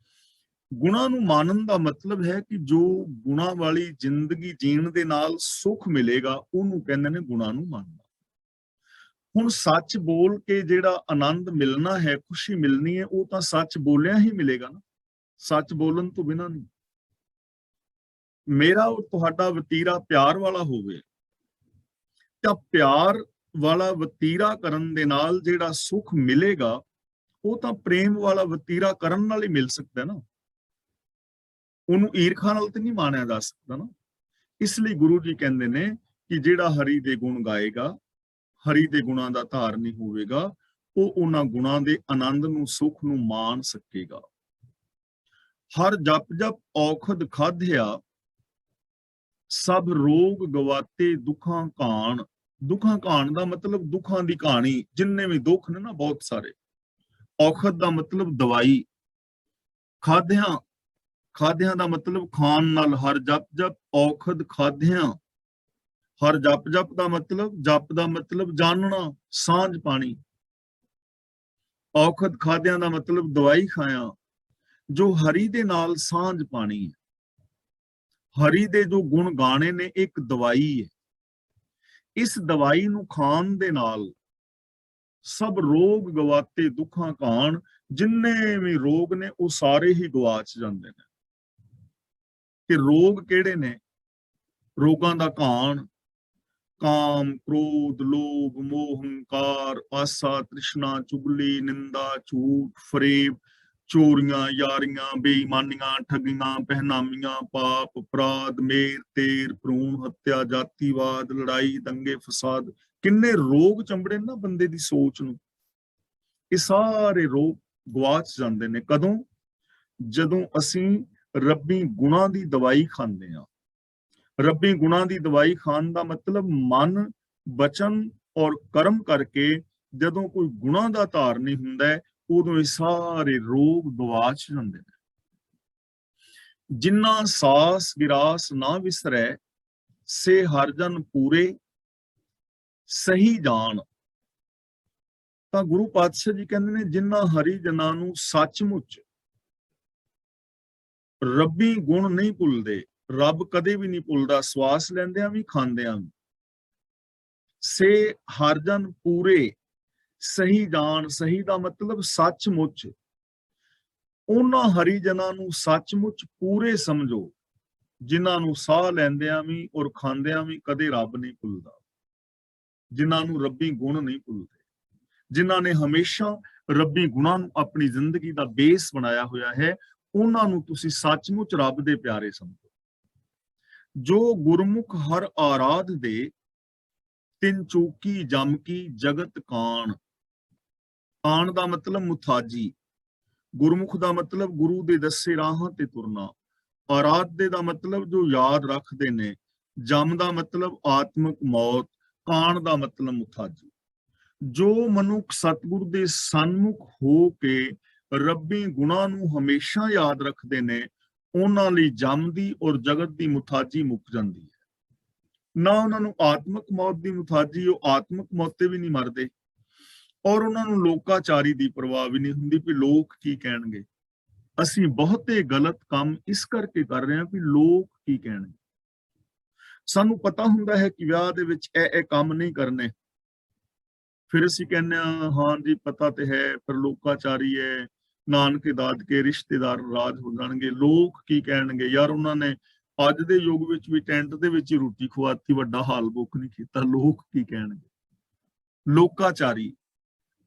ਗੁਣਾਂ ਨੂੰ ਮਾਣਨ ਦਾ ਮਤਲਬ ਹੈ ਕਿ ਜੋ ਗੁਣਾਂ ਵਾਲੀ ਜ਼ਿੰਦਗੀ ਜੀਣ ਦੇ ਨਾਲ ਸੁੱਖ ਮਿਲੇਗਾ, ਉਹਨੂੰ ਕਹਿੰਦੇ ਨੇ ਗੁਣਾਂ ਨੂੰ ਮਾਣਨਾ। ਹੁਣ ਸੱਚ ਬੋਲ ਕੇ ਜਿਹੜਾ ਆਨੰਦ ਮਿਲਣਾ ਹੈ, ਖੁਸ਼ੀ ਮਿਲਣੀ ਹੈ, ਉਹ ਤਾਂ ਸੱਚ ਬੋਲਿਆ ਹੀ ਮਿਲੇਗਾ ਨਾ, ਸੱਚ ਬੋਲਣ ਤੋਂ ਬਿਨਾਂ ਨਹੀਂ। ਮੇਰਾ ਔਰ ਤੁਹਾਡਾ ਵਤੀਰਾ ਪਿਆਰ ਵਾਲਾ ਹੋਵੇ ਤਾਂ ਪਿਆਰ ਵਾਲਾ ਵਤੀਰਾ ਕਰਨ ਦੇ ਨਾਲ ਜਿਹੜਾ ਸੁੱਖ ਮਿਲੇਗਾ, ਉਹ ਤਾਂ ਪ੍ਰੇਮ ਵਾਲਾ ਵਤੀਰਾ ਕਰਨ ਨਾਲ ਹੀ ਮਿਲ ਸਕਦਾ ਨਾ, ਉਹਨੂੰ ਈਰਖਾ ਨਾਲ ਤੇ ਨਹੀਂ ਮਾਣਿਆ ਜਾ ਸਕਦਾ ਨਾ। ਇਸ ਲਈ ਗੁਰੂ ਜੀ ਕਹਿੰਦੇ ਨੇ ਕਿ ਜਿਹੜਾ ਹਰੀ ਦੇ ਗੁਣ ਗਾਏਗਾ, ਹਰੀ ਦੇ ਗੁਣਾਂ ਦਾ ਧਾਰਨੀ ਹੋਵੇਗਾ, ਉਹ ਉਹਨਾਂ ਗੁਣਾਂ ਦੇ ਆਨੰਦ ਨੂੰ, ਸੁੱਖ ਨੂੰ ਮਾਣ ਸਕੇਗਾ। ਹਰ ਜਪ ਜਪ ਔਖਦ ਖਾਧਿਆ, ਸਭ ਰੋਗ ਗਵਾਤੇ ਦੁੱਖਾਂ ਘਾਣ। ਦੁੱਖਾਂ ਘਾਣ ਦਾ ਮਤਲਬ ਦੁੱਖਾਂ ਦੀ ਕਹਾਣੀ, ਜਿੰਨੇ ਵੀ ਦੁੱਖ ਨੇ ਨਾ, ਬਹੁਤ ਸਾਰੇ। ਔਖਦ ਦਾ ਮਤਲਬ ਦਵਾਈ, ਖਾਧਿਆਂ, ਖਾਧਿਆਂ ਦਾ ਮਤਲਬ ਖਾਣ ਨਾਲ। ਹਰ ਜਪ ਜਪ ਔਖਦ ਖਾਧਿਆਂ, ਹਰ ਜਪ ਜਪ ਦਾ ਮਤਲਬ, ਜਪ ਦਾ ਮਤਲਬ ਜਾਣਨਾ, ਸਾਂਝ ਪਾਣੀ। ਔਖਦ ਖਾਧਿਆਂ ਦਾ ਮਤਲਬ ਦਵਾਈ ਖਾਇਆ, ਜੋ ਹਰੀ ਦੇ ਨਾਲ ਸਾਂਝ ਪਾਣੀ ਹੈ। ਹਰੀ ਦੇ ਜੋ ਗੁਣ ਗਾਣੇ ਨੇ, ਇੱਕ ਦਵਾਈ ਹੈ। ਇਸ ਦਵਾਈ ਨੂੰ ਖਾਣ ਦੇ ਨਾਲ ਸਭ ਰੋਗ ਗਵਾਤੇ ਦੁੱਖਾਂ ਘਾਣ, ਜਿੰਨੇ ਵੀ ਰੋਗ ਨੇ ਉਹ ਸਾਰੇ ਹੀ ਗਵਾਚ ਜਾਂਦੇ ਨੇ। ਕਿ ਰੋਗ ਕਿਹੜੇ ਨੇ? ਰੋਗਾਂ ਦਾ ਘਾਣ, ਕਾਮ, ਕ੍ਰੋਧ, ਲੋਭ, ਮੋਹ, ਹੰਕਾਰ, ਆਸਾ, ਤ੍ਰਿਸ਼ਨਾ, ਚੁਗਲੀ, ਨਿੰਦਾ, ਝੂਠ, ਫਰੇਬ, ਚੋਰੀਆਂ, ਯਾਰੀਆਂ, ਬੇਈਮਾਨੀਆਂ, ਠੱਗੀਆਂ, ਪਹਿਨਾਮੀਆਂ, ਪਾਪ, ਅਪਰਾਧ, ਮੇਰ, ਤੇਰ, ਭਰੂਣ ਹੱਤਿਆ, ਜਾਤੀਵਾਦ, ਲੜਾਈ, ਦੰਗੇ, ਫਸਾਦ। ਕਿੰਨੇ ਰੋਗ ਚੰਬੜੇ ਨਾ ਬੰਦੇ ਦੀ ਸੋਚ ਨੂੰ। ਇਹ ਸਾਰੇ ਰੋਗ ਗਵਾਚ ਜਾਂਦੇ ਨੇ ਕਦੋਂ? ਜਦੋਂ ਅਸੀਂ ਰੱਬੀ ਗੁਣਾਂ ਦੀ ਦਵਾਈ ਖਾਂਦੇ ਹਾਂ। ਰੱਬੀ ਗੁਣਾਂ ਦੀ ਦਵਾਈ ਖਾਣ ਦਾ ਮਤਲਬ ਮਨ, ਬਚਨ ਔਰ ਕਰਮ ਕਰਕੇ ਜਦੋਂ ਕੋਈ ਗੁਣਾਂ ਦਾ ਧਾਰਨੀ ਹੁੰਦਾ ਹੈ, ਉਦੋਂ ਇਹ ਸਾਰੇ ਰੋਗ ਗਵਾਚ ਜਾਂਦੇ ਨੇ। ਜਿੰਨਾ ਸਾਸ ਵਿਰਾਸ ਨਾ ਵਿਸਰੈ, ਸੇ ਹਰ ਜਨ ਪੂਰੇ ਸਹੀ ਜਾਣ। ਤਾਂ ਗੁਰੂ ਪਾਤਸ਼ਾਹ ਜੀ ਕਹਿੰਦੇ ਨੇ, ਜਿਨ੍ਹਾਂ ਹਰੀ ਜਨਾਂ ਨੂੰ ਸੱਚਮੁੱਚ ਰੱਬੀ ਗੁਣ ਨਹੀਂ ਭੁੱਲਦੇ, ਰੱਬ ਕਦੇ ਵੀ ਨਹੀਂ ਭੁੱਲਦਾ, ਸਵਾਸ ਲੈਂਦਿਆਂ ਵੀ, ਖਾਂਦਿਆਂ ਵੀ। ਸੇ ਹਰ ਜਨ ਪੂਰੇ ਸਹੀ ਜਾਣ, ਸਹੀ ਦਾ ਮਤਲਬ ਸੱਚਮੁੱਚ। ਉਹਨਾਂ ਹਰੀ ਜਨਾਂ ਨੂੰ ਸੱਚਮੁੱਚ ਪੂਰੇ ਸਮਝੋ, ਜਿਨ੍ਹਾਂ ਨੂੰ ਸਾਹ ਲੈਂਦਿਆਂ ਵੀ ਔਰ ਖਾਂਦਿਆਂ ਵੀ ਕਦੇ ਰੱਬ ਨਹੀਂ ਭੁੱਲਦਾ, ਜਿਨ੍ਹਾਂ ਨੂੰ ਰੱਬੀ ਗੁਣ ਨਹੀਂ ਭੁੱਲਦੇ, ਜਿਨ੍ਹਾਂ ਨੇ ਹਮੇਸ਼ਾ ਰੱਬੀ ਗੁਣਾਂ ਨੂੰ ਆਪਣੀ ਜ਼ਿੰਦਗੀ ਦਾ ਬੇਸ ਬਣਾਇਆ ਹੋਇਆ ਹੈ, ਉਹਨਾਂ ਨੂੰ ਤੁਸੀਂ ਸੱਚਮੁੱਚ ਰੱਬ ਦੇ ਪਿਆਰੇ ਸਮਝੋ। ਜੋ ਗੁਰਮੁਖ ਹਰ ਆਰਾਧ ਦੇ, ਤਿੰਨ ਚੌਕੀ ਜਮ ਕੀ ਜਗਤ ਕਾਣ। ਕਾਣ ਦਾ ਮਤਲਬ ਮੁਥਾਜੀ, ਗੁਰਮੁਖ ਦਾ ਮਤਲਬ ਗੁਰੂ ਦੇ ਦੱਸੇ ਰਾਹਾਂ ਤੇ ਤੁਰਨਾ, ਆਰਾਧੇ ਦਾ ਮਤਲਬ ਜੋ ਯਾਦ ਰੱਖਦੇ ਨੇ, ਜਮ ਦਾ ਮਤਲਬ ਆਤਮਿਕ ਮੌਤ, ਕਾਣ ਦਾ ਮਤਲਬ ਮੁਥਾਜੀ। ਜੋ ਮਨੁੱਖ ਸਤਿਗੁਰ ਦੇ ਸਨਮੁਖ ਹੋ ਕੇ ਰੱਬੀ ਗੁਣਾਂ ਨੂੰ ਹਮੇਸ਼ਾ ਯਾਦ ਰੱਖਦੇ ਨੇ, ਉਹਨਾਂ ਲਈ ਜਮ ਦੀ ਔਰ ਜਗਤ ਦੀ ਮੁਥਾਜੀ ਮੁੱਕ ਜਾਂਦੀ ਹੈ। ਨਾ ਉਹਨਾਂ ਨੂੰ ਆਤਮਿਕ ਮੌਤ ਦੀ ਮੁਥਾਜੀ, ਉਹ ਆਤਮਿਕ ਮੌਤ ਤੇ ਵੀ ਨਹੀਂ ਮਰਦੇ, ਔਰ ਉਹਨਾਂ ਨੂੰ ਲੋਕਾਚਾਰੀ ਦੀ ਪਰਵਾਹ ਵੀ ਨਹੀਂ ਹੁੰਦੀ ਵੀ ਲੋਕ ਕੀ ਕਹਿਣਗੇ। ਅਸੀਂ ਬਹੁਤੇ ਗਲਤ ਕੰਮ ਇਸ ਕਰਕੇ ਕਰ ਰਹੇ ਹਾਂ ਵੀ ਲੋਕ ਕੀ ਕਹਿਣਗੇ। ਸਾਨੂੰ ਪਤਾ ਹੁੰਦਾ ਹੈ ਕਿ ਵਿਆਹ ਦੇ ਵਿੱਚ ਇਹ ਕੰਮ ਨਹੀਂ ਕਰਨੇ, ਫਿਰ ਅਸੀਂ ਕਹਿੰਦੇ ਹਾਂ ਜੀ ਪਤਾ ਤੇ ਹੈ ਪਰ ਲੋਕਾਚਾਰੀ ਹੈ, ਨਾਨਕੇ ਦਾਦਕੇ ਰਿਸ਼ਤੇਦਾਰ ਨਾਰਾਜ਼ ਹੋ ਜਾਣਗੇ, ਲੋਕ ਕੀ ਕਹਿਣਗੇ। ਯਾਰ ਉਹਨਾਂ ਨੇ ਅੱਜ ਦੇ ਯੁੱਗ ਵਿੱਚ ਵੀ ਟੈਂਟ ਦੇ ਵਿੱਚ ਹੀ ਰੋਟੀ ਖਵਾਤੀ, ਵੱਡਾ ਹਾਲ ਬੁੱਕ ਨਹੀਂ ਕੀਤਾ, ਲੋਕ ਕੀ ਕਹਿਣਗੇ। ਲੋਕਾਚਾਰੀ,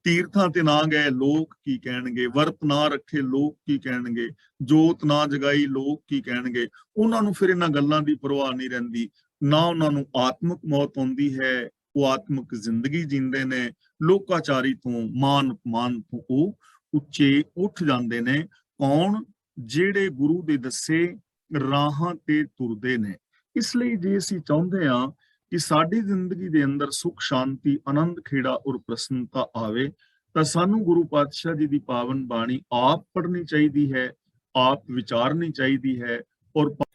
ਤੀਰਥਾਂ ਤੇ ਨਾ ਗਏ, ਲੋਕ ਕੀ ਕਹਿਣਗੇ। ਵਰਤ ਨਾ ਰੱਖੇ, ਲੋਕ ਕੀ ਕਹਿਣਗੇ। ਜੋਤ ਨਾ ਜਗਾਈ, ਲੋਕ ਕੀ ਕਹਿਣਗੇ। ਉਹਨਾਂ ਨੂੰ ਫਿਰ ਇਹਨਾਂ ਗੱਲਾਂ ਦੀ ਪਰਵਾਹ ਨਹੀਂ ਰਹਿੰਦੀ। ਨਾ ਉਹਨਾਂ ਨੂੰ ਆਤਮਿਕ ਮੌਤ ਆਉਂਦੀ ਹੈ, ਉਹ ਆਤਮਿਕ ਜ਼ਿੰਦਗੀ ਜੀਂਦੇ ਨੇ। ਲੋਕਾਚਾਰੀ ਤੋਂ, ਮਾਨ ਅਪਮਾਨ ਤੋਂ ਉਹ ਉੱਚੇ ਉੱਠ ਜਾਂਦੇ ਨੇ। ਕੌਣ? ਜਿਹੜੇ ਗੁਰੂ ਦੇ ਦੱਸੇ ਰਾਹਾਂ ਤੇ ਤੁਰਦੇ ਨੇ। ਇਸ ਲਈ ਜੇ ਅਸੀਂ ਚਾਹੁੰਦੇ ਹਾਂ ਕਿ ਸਾਡੀ ਜ਼ਿੰਦਗੀ ਦੇ ਅੰਦਰ ਸੁਖ ਸ਼ਾਂਤੀ, ਆਨੰਦ ਖੇੜਾ ਔਰ ਪ੍ਰਸੰਨਤਾ ਆਵੇ, ਤਾਂ ਸਾਨੂੰ ਗੁਰੂ ਪਾਤਸ਼ਾਹ ਜੀ ਦੀ ਪਾਵਨ ਬਾਣੀ ਆਪ ਪੜ੍ਹਨੀ ਚਾਹੀਦੀ ਹੈ, ਆਪ ਵਿਚਾਰਨੀ ਚਾਹੀਦੀ ਹੈ, ਔਰ